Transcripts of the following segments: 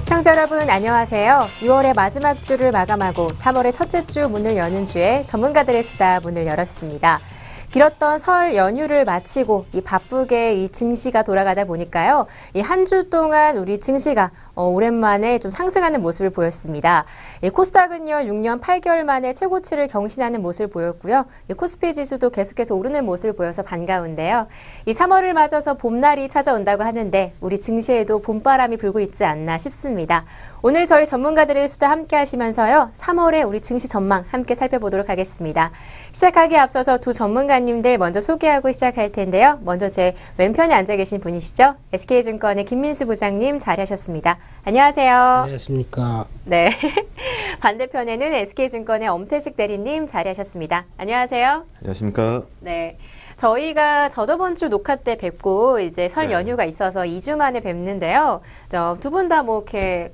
시청자 여러분 안녕하세요. 2월의 마지막 주를 마감하고 3월의 첫째 주 문을 여는 주에 전문가들의 수다 문을 열었습니다. 길었던 설 연휴를 마치고 이 바쁘게 이 증시가 돌아가다 보니까요. 이 한 주 동안 우리 증시가 오랜만에 좀 상승하는 모습을 보였습니다. 이 코스닥은요, 6년 8개월 만에 최고치를 경신하는 모습을 보였고요. 이 코스피 지수도 계속해서 오르는 모습을 보여서 반가운데요. 이 3월을 맞아서 봄날이 찾아온다고 하는데 우리 증시에도 봄바람이 불고 있지 않나 싶습니다. 오늘 저희 전문가들의 수다 함께 하시면서요. 3월에 우리 증시 전망 함께 살펴보도록 하겠습니다. 시작하기에 앞서서 두 전문가님들 먼저 소개하고 시작할 텐데요. 먼저 제 왼편에 앉아 계신 분이시죠. SK증권의 김민수 부장님 자리하셨습니다. 안녕하세요. 안녕하십니까. 네. 반대편에는 SK증권의 엄태식 대리님 자리하셨습니다. 안녕하세요. 안녕하십니까. 네. 저희가 저번 주 녹화 때 뵙고 이제 설 연휴가 있어서 2주 만에 뵙는데요. 두 분 다 뭐 이렇게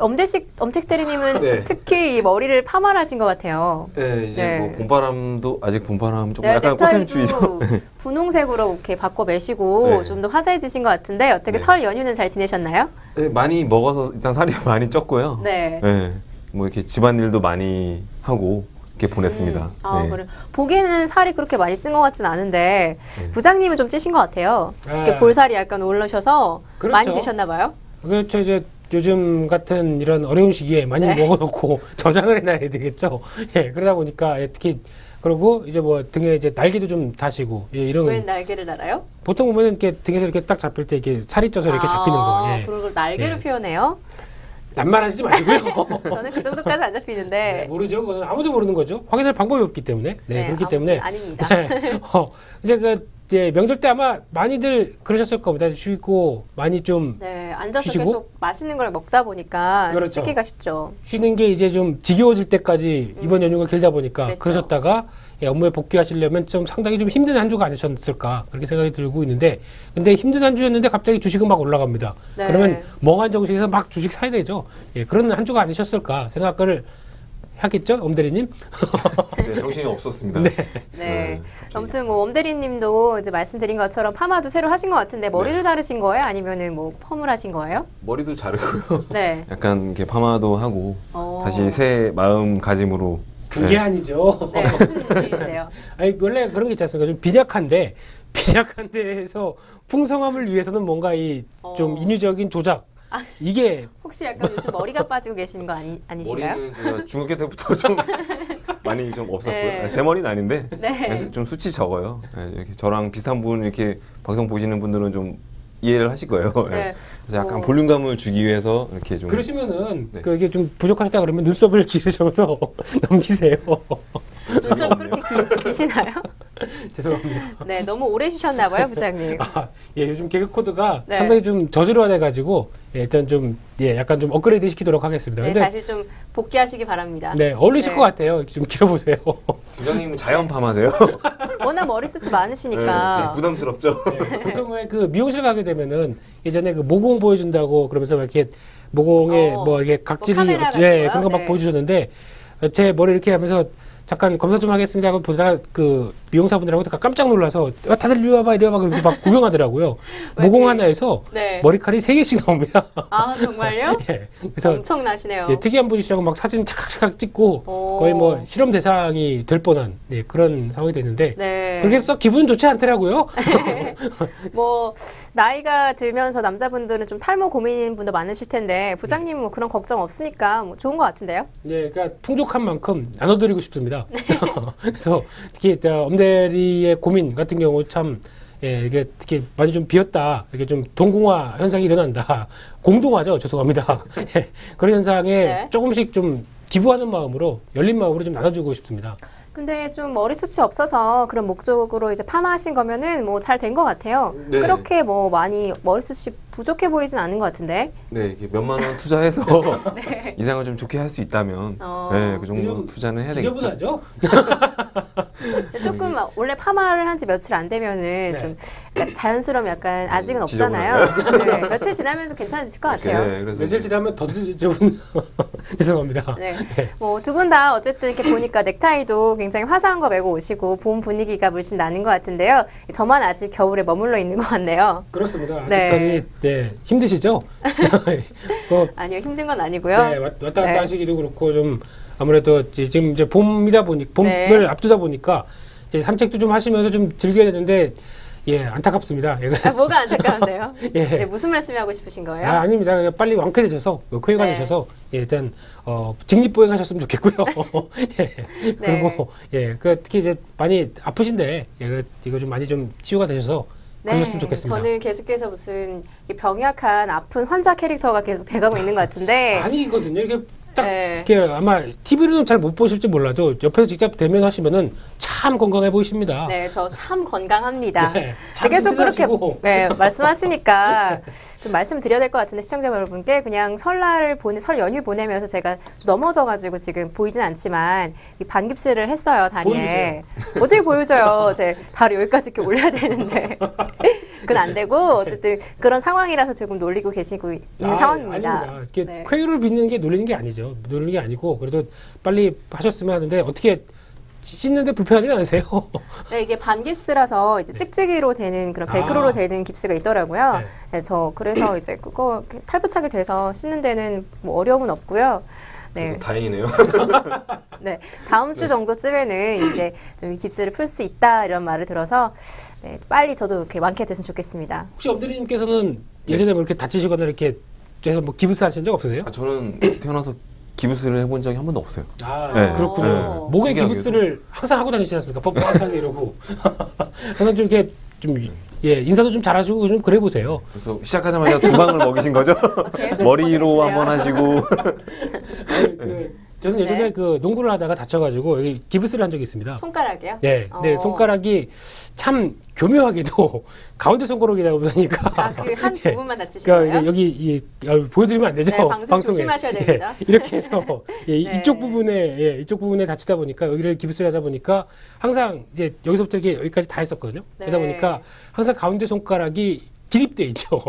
엄태식 대리님은 네. 특히 이 머리를 파마를 하신 것 같아요. 네, 이제 네. 뭐 봄바람도 아직 봄바람 조금 네, 약간 꽃샘추위죠. 분홍색으로 이렇게 바꿔 매시고 네. 좀 더 화사해지신 것 같은데 어떻게 네. 설 연휴는 잘 지내셨나요? 네, 많이 먹어서 일단 살이 많이 쪘고요. 네. 네, 뭐 이렇게 집안일도 많이 하고 이렇게 보냈습니다. 아, 네. 그래. 보기에는 살이 그렇게 많이 찐 것 같진 않은데 네. 부장님은 좀 찌신 것 같아요. 이렇게 볼살이 약간 올라셔서 그렇죠. 많이 드셨나 봐요. 그렇죠. 이제 요즘 같은 이런 어려운 시기에 많이 네. 먹어놓고 저장을 해놔야 되겠죠. 예, 그러다 보니까 특히 그리고 이제 뭐 등에 이제 날개도 좀 다시고 이런 왜 날개를 달아요? 보통 보면 이렇게 등에서 이렇게 딱 잡힐 때 이렇게 살이 쪄서 이렇게 잡히는 거. 예. 그리고 날개로 네. 표현해요? 낱말하시지 마시고요. 저는 그 정도까지 안 잡히는데. 네, 모르죠. 그건 아무도 모르는 거죠. 확인할 방법이 없기 때문에. 네, 그렇기 때문에. 아닙니다. 네, 이제 명절 때 아마 많이들 그러셨을 겁니다. 쉬고 많이 좀 네, 앉아서 쉬시고? 계속 맛있는 걸 먹다 보니까 그렇죠. 찌기가 쉽죠. 쉬는 게 이제 좀 지겨워질 때까지 이번 연휴가 길다 보니까 그랬죠. 그러셨다가 업무에 복귀하시려면 좀 상당히 좀 힘든 한 주가 아니셨을까 그렇게 생각이 들고 있는데 근데 힘든 한 주였는데 갑자기 주식은 막 올라갑니다. 네. 그러면 멍한 정신에서 막 주식 사야 되죠. 예, 그런 한 주가 아니셨을까 생각을 하겠죠, 엄대리님? 네, 정신이 없었습니다. 네. 네. 갑자기. 아무튼 뭐 엄대리님도 이제 말씀드린 것처럼 파마도 새로 하신 것 같은데 머리를 자르신 거예요? 아니면은 뭐 펌을 하신 거예요? 머리도 자르고요. 네. 약간 이렇게 파마도 하고 어. 다시 새 마음가짐으로. 그게 아니죠. 네, 무슨 일이세요? 아니 원래 그런 게 있지 않습니까? 좀 빈약한데 빈약한데에서 풍성함을 위해서는 뭔가 이 좀 인위적인 조작 이게 혹시 약간 요즘 머리가 빠지고 계신 거 아니신가요? 머리는 제가 중학교 때부터 좀 많이 좀 없었고요. 네. 대머리는 아닌데 네. 좀 수치 적어요. 네, 이렇게 저랑 비슷한 분 이렇게 방송 보시는 분들은 좀 이해를 하실 거예요. 네. 그래서 약간 볼륨감을 주기 위해서 이렇게 좀 그러시면은 네. 그게 좀 부족하시다 그러면 눈썹을 기르셔서 넘기세요. 눈썹 그렇게 기시나요? 죄송합니다. 네, 너무 오래 쉬셨나 봐요, 부장님. 예, 요즘 개그 코드가 네. 상당히 좀 저질화돼가지고 일단 좀 약간 좀 업그레이드 시키도록 하겠습니다. 네, 근데 다시 좀 복귀하시기 바랍니다. 네, 어울리실 네. 것 같아요. 좀 길어보세요. 부장님은 자연 파마세요? 워낙 머리숱이 네, 많으시니까. 부담스럽죠. 네, 보통 왜 그 미용실 가게 되면은 예전에 그 모공 보여준다고 그러면서 막 이렇게 모공에 뭐 이렇게 각질이 카메라 같은 그런 거요? 거 막 네. 보여주셨는데 제 머리 이렇게 하면서 잠깐 검사 좀 하겠습니다 하고 보다가 그 미용사분들하고 깜짝 놀라서 다들 이리 와봐 그러면서 막 구경하더라고요. 모공 하나에서 네. 머리칼이 3개씩 나옵니다. 아, 정말요? 예, 그래서 엄청나시네요. 특이한 분이시라고 막 사진 착착착 찍고 거의 뭐 실험 대상이 될 뻔한 그런 상황이 됐는데 네. 그렇게 썩 기분 좋지 않더라고요. 뭐 나이가 들면서 남자분들은 좀 탈모 고민인 분도 많으실 텐데 부장님은 뭐 그런 걱정 없으니까 뭐 좋은 것 같은데요? 네, 그러니까 풍족한 만큼 나눠드리고 싶습니다. 그래서 특히 엄대리의 고민 같은 경우 참 이게 특히 많이 좀 비었다, 이렇게 좀 동공화 현상이 일어난다, 공동화죠, 죄송합니다. 그런 현상에 네. 조금씩 좀 기부하는 마음으로 열린 마음으로 좀 나눠주고 싶습니다. 근데 좀 머리숱이 없어서 그런 목적으로 이제 파마하신 거면은 뭐 잘 된 것 같아요. 네. 그렇게 뭐 많이 머리숱이 부족해 보이진 않은 것 같은데. 네, 이렇게 몇만 원 투자해서 이상을 좀 좋게 할 수 있다면 네, 그 정도 투자는 해야 되겠죠. 지저분하죠? 조금 원래 파마를 한 지 며칠 안 되면은 좀 약간 자연스러움 약간 아직은 없잖아요. 네, 며칠 지나면 좀 괜찮아질 것 같아요. 네, 그래서 며칠 지나면 더 지저분. 죄송합니다. 네. 뭐 두 분 다 어쨌든 이렇게 보니까 넥타이도 굉장히 화사한 거 메고 오시고 봄 분위기가 물씬 나는 것 같은데요. 저만 아직 겨울에 머물러 있는 것 같네요. 그렇습니다. 네. 아직까지 힘드시죠? 아니요, 힘든 건 아니고요. 네, 왔다 갔다 네. 하시기도 그렇고 좀 아무래도 지금 이제 봄이다 보니 봄을 네. 앞두다 보니까 이제 산책도 좀 하시면서 좀 즐겨야 되는데 예, 안타깝습니다. 예. 뭐가 안타까운데요? 예. 네, 무슨 말씀이 하고 싶으신 거예요? 아닙니다. 그냥 빨리 완쾌되셔서 쾌유가 네. 되셔서 예, 일단 직립보행하셨으면 좋겠고요. 예. 네. 그리고 예, 특히 이제 많이 아프신데 예, 이거 좀 많이 좀 치유가 되셔서 그러셨으면 좋겠습니다. 저는 계속해서 무슨 병약한 아픈 환자 캐릭터가 계속 돼가고 있는 것 같은데. 아니거든요. 이게 딱 네. 이렇게 아마 TV로는 잘 못 보실지 몰라도 옆에서 직접 대면하시면은 참 건강해 보이십니다. 네, 저 참 건강합니다. 네, 참 계속 그렇게 튼튼하시고. 말씀하시니까 좀 말씀드려야 될 것 같은데 시청자 여러분께 그냥 설 연휴 보내면서 제가 좀 넘어져가지고 지금 보이진 않지만 이 반깁스를 했어요, 다리에. 어떻게 보여줘요? 제 다리 여기까지 이렇게 올려야 되는데 그건 안 되고 어쨌든 그런 상황이라서 지금 놀리고 계시고 있는 상황입니다. 아닙니다. 이렇게 네. 쾌유를 빚는 게 놀리는 게 아니죠. 놀리는 게 아니고 그래도 빨리 하셨으면 하는데 어떻게 씻는데 불편하진 않으세요? 네, 이게 반깁스라서 이제 찍찍이로 되는 그런 벨크로로 되는 깁스가 있더라고요. 네. 네, 저 그래서 이제 그거 이렇게 탈부착이 돼서 씻는 데는 뭐 어려움은 없고요. 네, 다행이네요. 네, 다음 주 정도쯤에는 이제 좀 이 깁스를 풀 수 있다 이런 말을 들어서 네, 빨리 저도 이렇게 완쾌됐으면 좋겠습니다. 혹시 엄대리님께서는 예전에 뭐 이렇게 다치시거나 이렇게 해서 뭐 기부스 하신 적 없으세요? 저는 태어나서 기부스를 해본 적이 한 번도 없어요. 아, 네. 그렇군요. 네. 목에 신기하게도. 기부스를 항상 하고 다니시지 않습니까? 뻔뻔하게 이러고. 항상 좀 이렇게 좀 예, 인사도 좀 잘하시고 좀 그래 보세요. 그래서 시작하자마자 두 방을 먹이신 거죠? 계속 머리로 뻗으시네요. 한번 하시고. 저는 예전에 네. 그 농구를 하다가 다쳐가지고 여기 기부스를 한 적이 있습니다. 손가락이요? 네, 근데 손가락이 참 교묘하게도 가운데 손가락이다 보니까 아, 그 한 예. 부분만 다치신 그러니까 거예요? 여기 보여드리면 안 되죠. 네, 방송 조심하셔야 됩니다. 예, 이렇게 해서 예, 네. 이쪽 부분에 다치다 보니까 여기를 기부스를 하다 보니까 항상 이제 여기서부터 이렇게 여기까지 다 했었거든요. 네. 그러다 보니까 항상 가운데 손가락이 기립돼 있죠.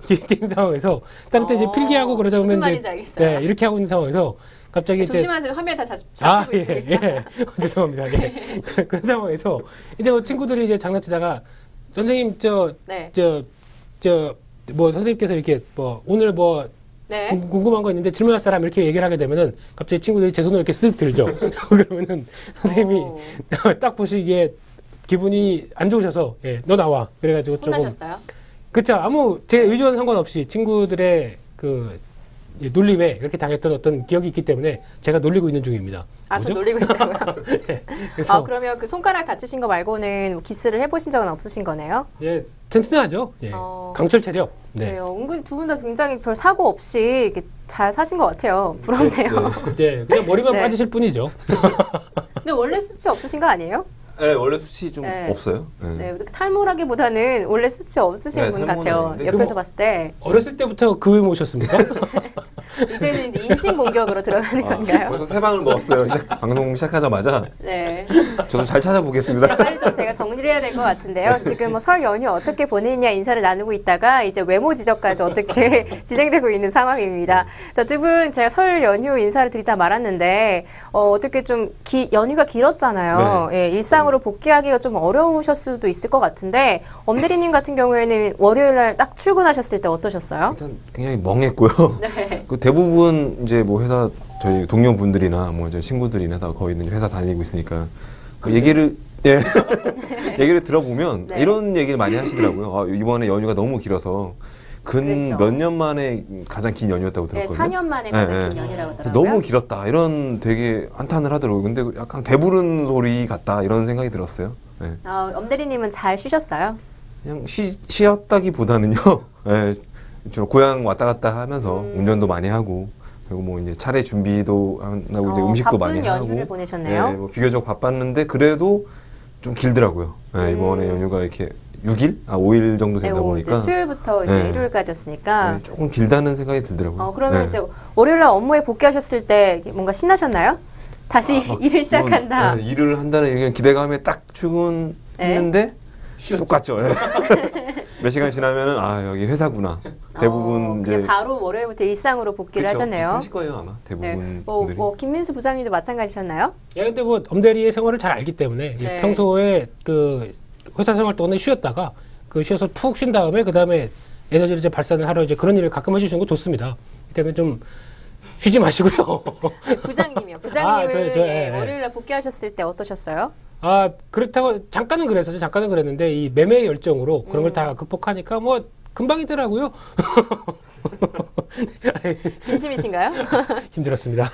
기립돼 있는 상황에서 다른 때 이제 필기하고 그러다 보면 무슨 이제 말인지 알겠어요. 네, 이렇게 하고 있는 상황에서 갑자기 이제 조심하세요. 화면 다 잡히고 있으니까. 예. 죄송합니다. 예. 그런 상황에서 이제 뭐 친구들이 이제 장난치다가 선생님 네. 뭐 선생님께서 이렇게 뭐 오늘 뭐 네. 궁금한 거 있는데 질문할 사람 이렇게 얘기를 하게 되면은 갑자기 친구들이 제 손을 이렇게 쓱 들죠. 그러면은 선생님이 오. 딱 보시기에 기분이 안 좋으셔서 예, 너 나와. 그래가지고 조금 혼나셨어요? 그렇죠. 아무 제 의지와는 상관없이 친구들의 그 놀림에 그렇게 당했던 어떤 기억이 있기 때문에 제가 놀리고 있는 중입니다. 아, 저 뭐죠? 놀리고 있다고요? 네. 그래서 아, 그러면 그 손가락 다치신 거 말고는 뭐 깁스를 해보신 적은 없으신 거네요? 예, 튼튼하죠. 예. 어. 강철 체력. 네. 그래요. 은근 두 분 다 굉장히 별 사고 없이 이렇게 잘 사신 것 같아요. 부럽네요. 네, 그냥 머리만 네. 빠지실 뿐이죠. 근데 원래 수치 없으신 거 아니에요? 네, 원래 수치 좀 네. 없어요. 네, 탈모라기보다는 원래 수치 없으신 네, 분 탈모는 같아요. 아닌데. 옆에서 그럼- 봤을 때. 어렸을 때부터 그 외모셨습니까? 이제는 이제 인신 공격으로 들어가는 건가요? 벌써 세 방을 먹었어요. 방송 시작하자마자. 네. 저도 잘 찾아보겠습니다. 빨리 좀 제가 정리를 해야 될 것 같은데요. 지금 뭐 설 연휴 어떻게 보내느냐 인사를 나누고 있다가 이제 외모 지적까지 어떻게 진행되고 있는 상황입니다. 자, 두 분 제가 설 연휴 인사를 드리다 말았는데 어떻게 좀 연휴가 길었잖아요. 네. 예, 일상으로 복귀하기가 좀 어려우셨을 수도 있을 것 같은데 엄대리님 같은 경우에는 월요일 날 딱 출근하셨을 때 어떠셨어요? 일단 굉장히 멍했고요. 네. 그 대부분 이제 뭐 회사 저희 동료분들이나 뭐 이제 친구들이나 다 거의 회사 다니고 있으니까 그 얘기를 예 얘기를 들어보면 네. 이런 얘기를 많이 하시더라고요. 아, 이번에 연휴가 너무 길어서 근 그랬죠. 몇 년 만에 가장 긴 연휴였다고 네, 들었거든요. 4년 만에 가장 네, 긴 네. 연휴라고 하더라고요. 너무 길었다 이런 되게 한탄을 하더라고요. 근데 약간 배부른 소리 같다 이런 생각이 들었어요. 네. 엄대리님은 잘 쉬셨어요? 그냥 쉬었다기보다는요. 예, 주로 고향 왔다 갔다 하면서 운전도 많이 하고 그리고 뭐 이제 차례 준비도 하고 이제 음식도 많이 바쁜 하고 연휴를 보내셨네요. 뭐 비교적 바빴는데 그래도 좀 길더라고요. 예, 이번에 연휴가 이렇게 6일? 5일 정도 되다 보니까 수요일부터 이제 네. 일요일까지였으니까. 예, 조금 길다는 생각이 들더라고요. 그러면 예. 이제 월요일날 업무에 복귀하셨을 때 뭔가 신나셨나요? 다시 일을 시작한다. 뭐, 일을 한다는 이런 기대감에 딱 출근했는데 똑같죠. 예. 몇 시간 지나면은 여기 회사구나. 대부분 그냥 이제 바로 월요일부터 일상으로 복귀를 그쵸, 하셨네요. 비슷하실 거예요 아마 대부분 네. 분들이. 김민수 부장님도 마찬가지셨나요? 예, 근데 뭐 엄대리의 생활을 잘 알기 때문에 이제 네. 평소에 그 회사 생활 동안에 쉬었다가 그 쉬어서 푹 쉰 다음에 그 다음에 에너지를 이제 발산을 하러 이제 그런 일을 가끔 해주시는 거 좋습니다. 그렇기 때문에 좀 쉬지 마시고요. 부장님이요. 부장님을 예. 월요일날 복귀하셨을 때 어떠셨어요? 아, 그렇다고 잠깐은 그랬었죠. 잠깐은 그랬는데 이 매매 열정으로 그런 걸 다 극복하니까 뭐 금방이더라고요. 진심이신가요? 힘들었습니다.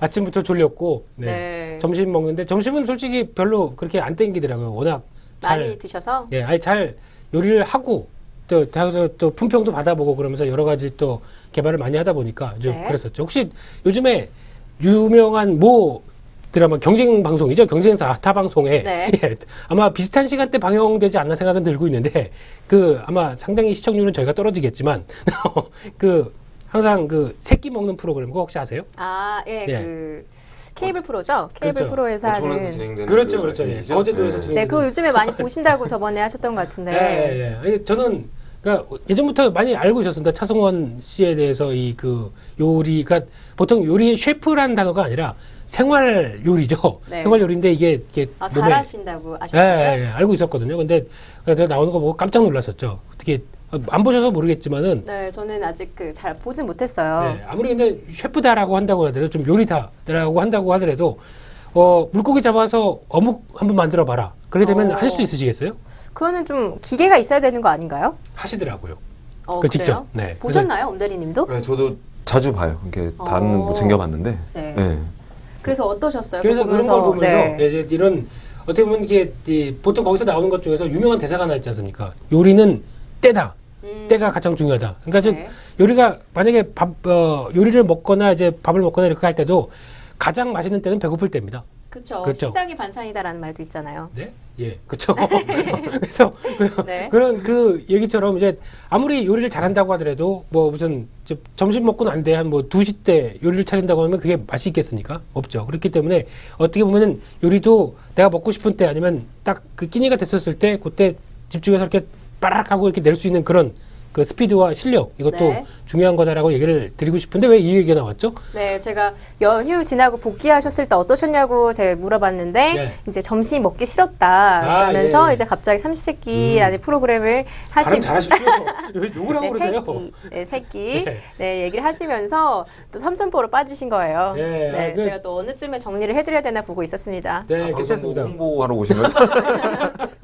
아침부터 졸렸고 네. 네. 점심 먹는데 점심은 솔직히 별로 그렇게 안 땡기더라고요. 워낙 많이 드셔서? 예, 아니 잘 요리를 하고 또 대학에서 또 품평도 받아보고 그러면서 여러 가지 또 개발을 많이 하다 보니까 좀 네. 그랬었죠. 혹시 요즘에 유명한 모 드라마 경쟁 방송이죠. 경쟁사 타 방송에 네. 예, 아마 비슷한 시간대 방영되지 않나 생각은 들고 있는데 그 아마 상당히 시청률은 저희가 떨어지겠지만 그 항상 그 새끼 먹는 프로그램 그거 혹시 아세요? 아, 예, 예. 그 케이블 프로죠. 케이블 그렇죠. 프로에서 어촌에서 하는. 진행되는 그렇죠, 그 그렇죠. 예. 말씀이시죠? 거제도에서 네. 진행. 네, 그거 요즘에 많이 보신다고 저번에 하셨던 것 같은데. 예, 예. 아니, 저는 그러니까 예전부터 많이 알고 있었습니다. 차승원 씨에 대해서 이 그 요리가 보통 요리의 셰프라는 단어가 아니라 생활 요리죠. 네. 생활 요리인데 이게 아, 몸에- 잘하신다고 예, 아셨나요? 예, 예, 알고 있었거든요. 근데 내가 나오는 거 보고 깜짝 놀랐었죠. 특히 안 보셔서 모르겠지만은 네, 저는 아직 그 잘 보진 못했어요. 네, 아무리 근데 셰프다라고 한다고 하더라도 좀 요리다라고 한다고 하더라도 물고기 잡아서 어묵 한번 만들어 봐라. 그렇게 되면 하실 수 있으시겠어요? 그거는 좀 기계가 있어야 되는 거 아닌가요? 하시더라고요. 그 그 직접. 그래요? 네. 보셨나요, 엄대리님도? 네, 저도 자주 봐요. 이렇게 다는 못 챙겨봤는데. 네. 네. 그래서 어떠셨어요? 그래서 그거 그런 걸 보면서 네. 네, 이제 이런 어떻게 보면 이게 보통 거기서 나오는 것 중에서 유명한 대사가 하나 있지 않습니까? 요리는 때다. 때가 가장 중요하다. 그러니까 즉 네. 요리가 만약에 요리를 먹거나 이제 밥을 먹거나 이렇게 할 때도 가장 맛있는 때는 배고플 때입니다. 그쵸. 그쵸. 시작이 반찬이다라는 말도 있잖아요. 네, 예, 그렇죠. 그래서 네. 그런 그 얘기처럼 이제 아무리 요리를 잘한다고 하더라도 뭐 무슨 점심 먹고 난 뒤에 한 뭐 2시 때 요리를 차린다고 하면 그게 맛이 있겠습니까? 없죠. 그렇기 때문에 어떻게 보면은 요리도 내가 먹고 싶은 때 아니면 딱 그 끼니가 됐었을 때 그때 집중해서 이렇게 빠르락 하고 이렇게 낼 수 있는 그런 그 스피드와 실력 이것도 네. 중요한 거다라고 얘기를 드리고 싶은데 왜 이 얘기가 나왔죠? 네, 제가 연휴 지나고 복귀하셨을 때 어떠셨냐고 제가 물어봤는데 네. 이제 점심 먹기 싫었다 그러면서 예, 예. 이제 갑자기 삼시세끼라는 프로그램을 발음 하시 잘하십시오. 왜 욕을 하고 네, 그러세요? 새끼, 네, 새끼, 네. 네, 얘기를 하시면서 또 삼천포로 빠지신 거예요. 네, 네, 그- 제가 또 어느쯤에 정리를 해드려야 되나 보고 있었습니다. 네, 방송국 괜찮습니다. 홍보하러 오신 거죠?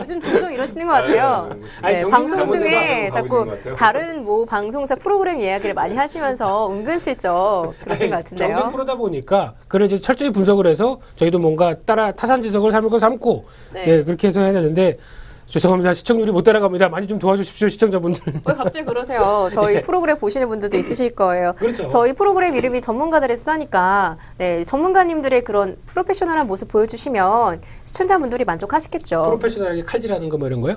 요즘 종종 이러시는 것 같아요. 아니, 네, 경쟁 방송 잘못된 중에 방송 자꾸 가고 있는 것 같아요. 다른 뭐 방송사 프로그램 이야기를 많이 하시면서 은근슬쩍 그러신 것 경쟁 같은데요. 프로다 보니까 그걸 이제 철저히 분석을 해서 저희도 뭔가 따라 타산지석을 삼을 거 삼고 네. 예, 그렇게 해서 해야 되는데 죄송합니다. 시청률이 못 따라갑니다. 많이 좀 도와주십시오, 시청자분들. 왜 갑자기 그러세요? 저희 네. 프로그램 보시는 분들도 있으실 거예요. 그렇죠. 저희 프로그램 이름이 전문가들의 수다니까 네, 전문가님들의 그런 프로페셔널한 모습 보여주시면 시청자분들이 만족하시겠죠. 프로페셔널하게 칼질하는 거 뭐 이런 거요?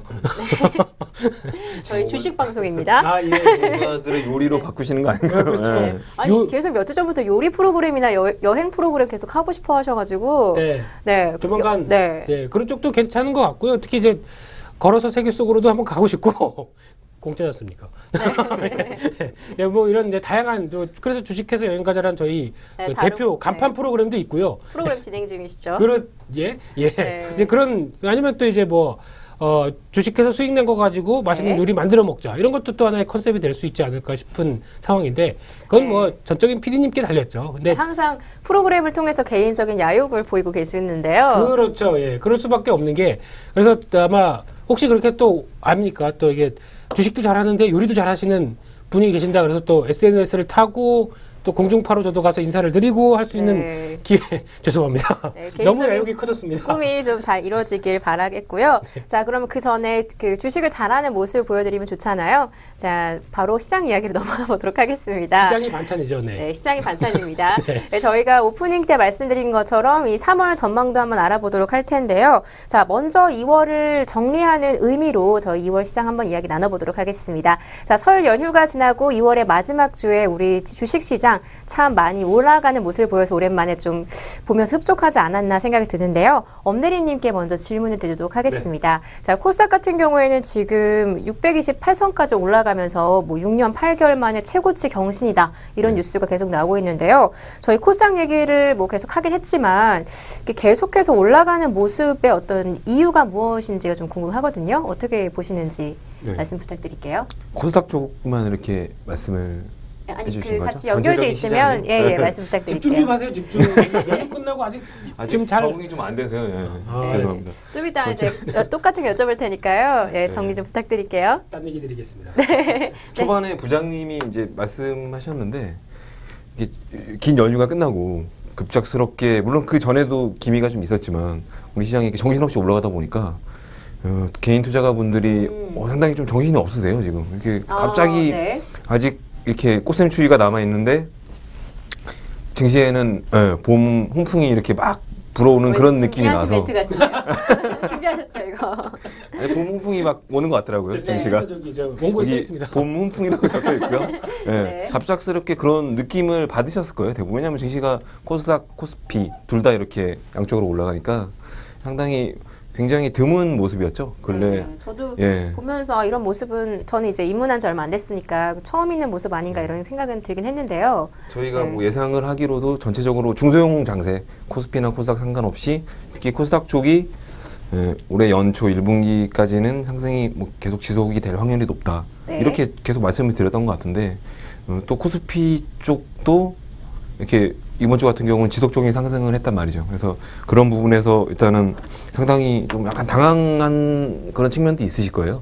저희 주식 방송입니다. 아, 예. 예. 전문가들의 요리로 바꾸시는 거 아닌가요? 그렇죠. 네. 아니 요- 계속 몇 주 전부터 요리 프로그램이나 여행 프로그램 계속 하고 싶어 하셔가지고 네. 네, 조만간 네. 네, 그런 쪽도 괜찮은 것 같고요. 특히 이제 걸어서 세계 속으로도 한번 가고 싶고 공짜였습니까? 네, 뭐 이런 이제 다양한 그래서 주식해서 여행 가자란 저희 네, 그 다른- 대표 간판 네. 프로그램도 있고요. 프로그램 진행 중이시죠? 그런 예. 네. 이제 그런 아니면 또 이제 뭐 주식해서 수익 낸 거 가지고 맛있는 네. 요리 만들어 먹자 이런 것도 또 하나의 컨셉이 될 수 있지 않을까 싶은 상황인데 그건 네. 뭐 전적인 PD님께 달렸죠. 근데 항상 프로그램을 통해서 개인적인 야욕을 보이고 계시는데요. 그렇죠. 예. 그럴 수밖에 없는 게 그래서 아마 혹시 그렇게 또 압니까? 또 이게 주식도 잘하는데 요리도 잘하시는 분이 계신다. 그래서 또 SNS를 타고 또 공중파로 저도 가서 인사를 드리고 할 수 있는 네. 기회 죄송합니다. 네, 너무 개인적인 야욕이 커졌습니다. 꿈이 좀 잘 이루어지길 바라겠고요. 자, 그러면 그 전에 그 주식을 잘하는 모습을 보여드리면 좋잖아요. 자, 바로 시장 이야기로 넘어가 보도록 하겠습니다. 시장이 반찬이죠. 네. 네, 시장이 반찬입니다. 네. 네, 저희가 오프닝 때 말씀드린 것처럼 이 3월 전망도 한번 알아보도록 할 텐데요. 자, 먼저 2월을 정리하는 의미로 저희 2월 시장 한번 이야기 나눠보도록 하겠습니다. 자, 설 연휴가 지나고 2월의 마지막 주에 우리 주식 시장 참 많이 올라가는 모습을 보여서 오랜만에 좀 보면서 흡족하지 않았나 생각이 드는데요. 엄대리님께 먼저 질문을 드리도록 하겠습니다. 자, 코스닥 같은 경우에는 지금 628선까지 올라가면서 뭐 6년 8개월 만에 최고치 경신이다. 이런 뉴스가 계속 나오고 있는데요. 저희 코스닥 얘기를 뭐 계속 하긴 했지만 이렇게 계속해서 올라가는 모습의 어떤 이유가 무엇인지가 좀 궁금하거든요. 어떻게 보시는지 네. 말씀 부탁드릴게요. 코스닥 쪽만 이렇게 말씀을 아니 해주신 그 거죠? 같이 연결돼 전체적인 있으면 시장이요? 예, 말씀 집중 부탁드릴게요. 좀 하세요. 집중. 연휴 끝나고 아직 지금 잘 적응이 좀 안 돼서요. 예. 아, 죄송합니다. 좀 이따 이제 똑같은 거 여쭤볼 테니까요. 예, 정리 좀 부탁드릴게요. 딴 얘기 드리겠습니다. 초반에 부장님이 이제 말씀하셨는데 이게 긴 연휴가 끝나고 급작스럽게 물론 그 전에도 기미가 좀 있었지만 우리 시장이 이렇게 정신없이 올라가다 보니까 개인 투자가분들이 상당히 좀 정신이 없으세요 지금. 이렇게 갑자기 네. 아직 이렇게 꽃샘추위가 남아 있는데 증시에는 봄 훈풍이 이렇게 막 불어오는 그런 느낌이 나서 멘트 같은데요? 준비하셨죠 이거? 아니, 봄 훈풍이 막 오는 것 같더라고요 증시가. 저기 저 원고에 써 여기 있습니다. 봄 훈풍이라고 적혀 있고요. 예, 네. 갑작스럽게 그런 느낌을 받으셨을 거예요. 대부분 왜냐하면 증시가 코스닥, 코스피 둘 다 이렇게 양쪽으로 올라가니까 상당히 굉장히 드문 모습이었죠. 근래 네, 저도 예. 보면서 이런 모습은 저는 이제 입문한 지 얼마 안 됐으니까 처음 있는 모습 아닌가 이런 생각은 들긴 했는데요. 저희가 네. 뭐 예상을 하기로도 전체적으로 중소형 장세, 코스피나 코스닥 상관없이 특히 코스닥 쪽이 올해 연초 1분기까지는 상승이 뭐 계속 지속이 될 확률이 높다. 네. 이렇게 계속 말씀을 드렸던 것 같은데 또 코스피 쪽도 이렇게 이번 주 같은 경우는 지속적인 상승을 했단 말이죠. 그래서 그런 부분에서 일단은 상당히 좀 약간 당황한 그런 측면도 있으실 거예요.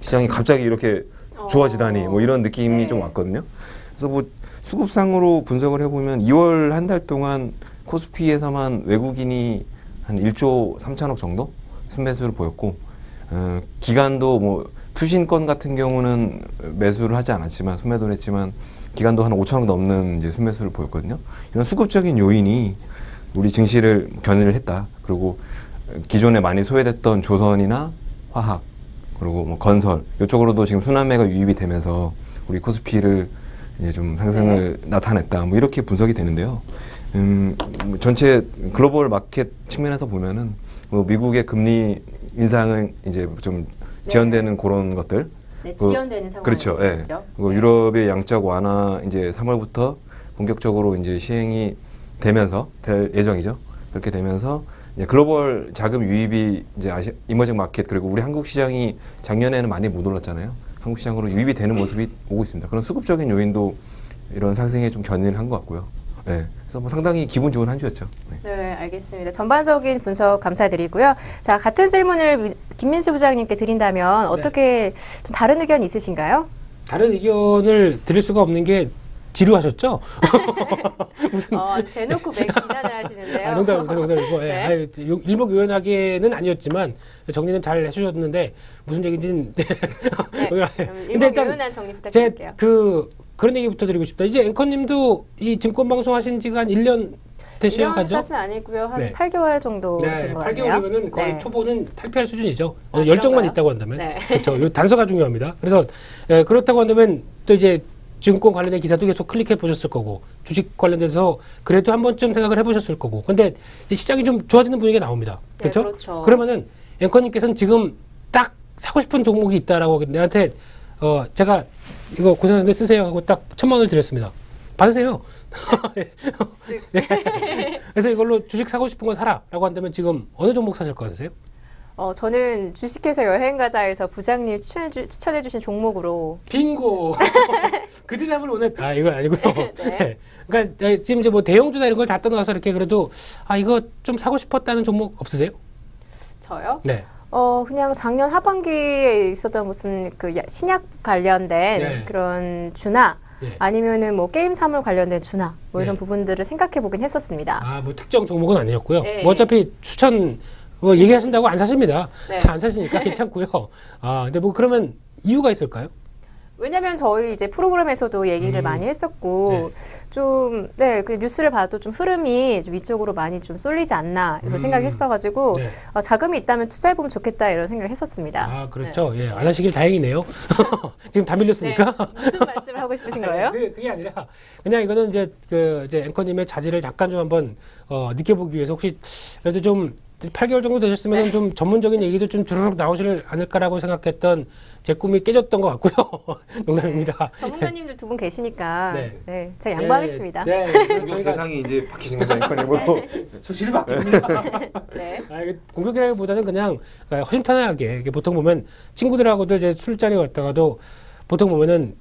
시장이 갑자기 이렇게 좋아지다니 뭐 이런 느낌이 네. 좀 왔거든요. 그래서 뭐 수급상으로 분석을 해보면 2월 한 달 동안 코스피에서만 외국인이 한 1조 3천억 정도 순매수를 보였고 기간도 뭐 투신권 같은 경우는 매수를 하지 않았지만 순매도를 했지만 기간도 한 5천억 넘는 이제 순매수를 보였거든요. 이런 수급적인 요인이 우리 증시를 견인을 했다. 그리고 기존에 많이 소외됐던 조선이나 화학 그리고 뭐 건설 이쪽으로도 지금 순환매가 유입이 되면서 우리 코스피를 이제 좀 상승을 나타냈다. 뭐 이렇게 분석이 되는데요. 전체 글로벌 마켓 측면에서 보면은 뭐 미국의 금리 인상은 이제 좀 지연되는 그런 것들. 네, 지연되는 상황이 그렇죠. 예. 있죠. 그리고 유럽의 양적 완화 이제 3월부터 본격적으로 이제 시행이 되면서 될 예정이죠. 그렇게 되면서 이제 글로벌 자금 유입이 이제 이머징 마켓 그리고 우리 한국 시장이 작년에는 많이 못 올랐잖아요. 한국 시장으로 유입이 되는 모습이 오고 있습니다. 그런 수급적인 요인도 이런 상승에 좀 견인을 한 것 같고요. 네. 그래서 뭐 상당히 기분 좋은 한 주였죠. 네. 네, 알겠습니다. 전반적인 분석 감사드리고요. 자, 같은 질문을 김민수 부장님께 드린다면 어떻게 좀 다른 의견 있으신가요? 다른 의견을 드릴 수가 없는 게 지루하셨죠? 대놓고 비난을 하시는데요. 농담이고 네. 일목요연하게는 아니었지만 정리는 잘 해주셨는데 무슨 얘기인지는 네, 그럼 근데 일단 일목요연한 정리 부탁드릴게요. 그런 얘기부터 드리고 싶다. 이제 앵커님도 이 증권 방송 하신 지가 한 1년 되셔야 가죠? 1년까지는 아니고요. 한 네. 8개월 정도 된 것 같네요. 8개월이면은 거의 네. 초보는 탈피할 수준이죠. 아, 열정만 그런가요? 있다고 한다면. 네. 그렇죠. 이 단서가 중요합니다. 그래서 그렇다고 한다면 또 이제 증권 관련된 기사도 계속 클릭해 보셨을 거고 주식 관련돼서 그래도 한 번쯤 생각을 해보셨을 거고. 근데 이제 시장이 좀 좋아지는 분위기가 나옵니다. 네, 그렇죠? 그렇죠. 그러면은 앵커님께서는 지금 딱 사고 싶은 종목이 있다라고 내한테 제가 이거 고생하셨는데 쓰세요 하고 딱 1,000만 원을 드렸습니다. 받으세요. 네. 그래서 이걸로 주식 사고 싶은 거 사라라고 한다면 지금 어느 종목 사실 것 같으세요? 저는 주식회사 여행가자에서 부장님 추천해 주신 종목으로 빙고. 그 대답을 오늘 이건 아니고요. 네. 네. 그러니까 지금 이제 뭐 대형주나 이런 걸 다 떠나서 이렇게 그래도 이거 좀 사고 싶었다는 종목 없으세요? 저요? 네. 그냥 작년 하반기에 있었던 무슨 그 신약 관련된 네. 그런 주나 네. 아니면은 뭐 게임 사물 관련된 주나 뭐 이런 네. 부분들을 생각해 보긴 했었습니다. 뭐 특정 종목은 아니었고요. 네. 뭐 어차피 추천 뭐 얘기하신다고 안 사십니다. 네. 잘 안 사시니까 괜찮고요. 근데 뭐 그러면 이유가 있을까요? 왜냐면 저희 이제 프로그램에서도 얘기를 많이 했었고 좀 그 뉴스를 봐도 좀 흐름이 좀 이쪽으로 많이 좀 쏠리지 않나 이런 생각이 했어가지고 네. 자금이 있다면 투자해 보면 좋겠다 이런 생각을 했었습니다. 그렇죠. 예, 안 하시길 다행이네요. 지금 다 밀렸으니까. 무슨 말씀을 하고 싶으신 거예요? 그게 아니라 그냥 이거는 이제 이제 앵커님의 자질을 잠깐 좀 한번 느껴보기 위해서 혹시 그래도 좀 8개월 정도 되셨으면 좀 전문적인 얘기도 좀 주르륵 나오질 않을까라고 생각했던 제 꿈이 깨졌던 것 같고요. 농담입니다. 전문가님들 두 분 계시니까 네. 제가 양보하겠습니다. 네. 저희가 대상이 이제 바뀌신 거죠, 앵커님으로. 수시를 바뀝니다. 네. 이게 공격이라기보다는 그냥 허심탄회하게 이게 보통 보면 친구들하고도 이제 술자리 왔다가도 보통 보면은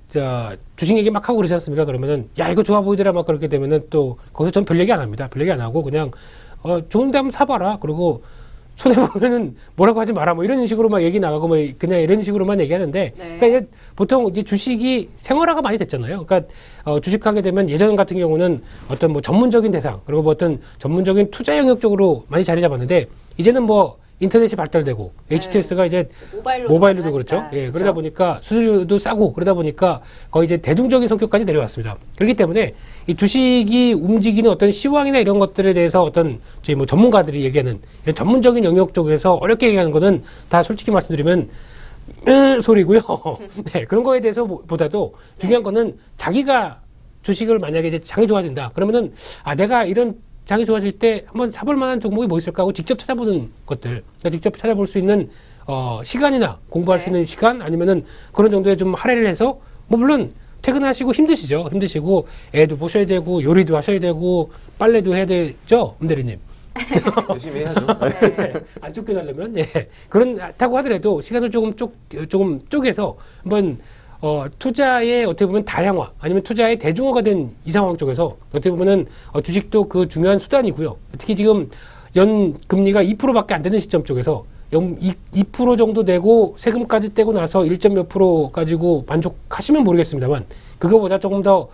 주식 얘기 막 하고 그러지 않습니까? 그러면은 야 이거 좋아 보이더라 막 그렇게 되면은 또 거기서 전 별 얘기 안 합니다. 별 얘기 안 하고 그냥 좋은데 한번 사봐라. 그리고 손해 보면은 뭐라고 하지 마라. 뭐 이런 식으로 막 얘기 나가고 뭐 그냥 이런 식으로만 얘기하는데 네. 그러니까 이제 보통 이제 주식이 생활화가 많이 됐잖아요. 그러니까 주식하게 되면 예전 같은 경우는 어떤 뭐 전문적인 대상 그리고 뭐 어떤 전문적인 투자 영역 쪽으로 많이 자리 잡았는데 이제는 뭐 인터넷이 발달되고 네. HTS가 이제 모바일로도 모바일로도 그렇죠. 가능하니까. 예, 그렇죠. 그러다 보니까 수수료도 싸고 그러다 보니까 거의 이제 대중적인 성격까지 내려왔습니다. 그렇기 때문에 이 주식이 움직이는 어떤 시황이나 이런 것들에 대해서 어떤 저희 뭐 전문가들이 얘기하는 이런 전문적인 영역 쪽에서 어렵게 얘기하는 거는 다 솔직히 말씀드리면 소리고요. 네, 그런 거에 대해서 보다도 중요한 거는 자기가 주식을 만약에 이제 장이 좋아진다. 그러면은 내가 이런 장이 좋아질 때 한번 사볼 만한 종목이 뭐 있을까 하고 직접 찾아보는 것들, 그러니까 직접 찾아볼 수 있는 시간이나 공부할 수 있는 시간 아니면은 그런 정도의 좀 할애를 해서 뭐 물론 퇴근하시고 힘드시고 애도 보셔야 되고 요리도 하셔야 되고 빨래도 해야 되죠, 엄대리님. 열심히 해야죠. 네, 안 쫓겨나려면 그렇다고 하더라도 시간을 조금 쪼개서 한번 투자의 어떻게 보면 다양화 아니면 투자의 대중화가 된 이 상황 쪽에서 어떻게 보면은 주식도 그 중요한 수단이고요. 특히 지금 연 금리가 2%밖에 안 되는 시점 쪽에서 2% 정도 내고 세금까지 떼고 나서 1점 몇 프로 가지고 만족하시면 모르겠습니다만 그거보다 조금 더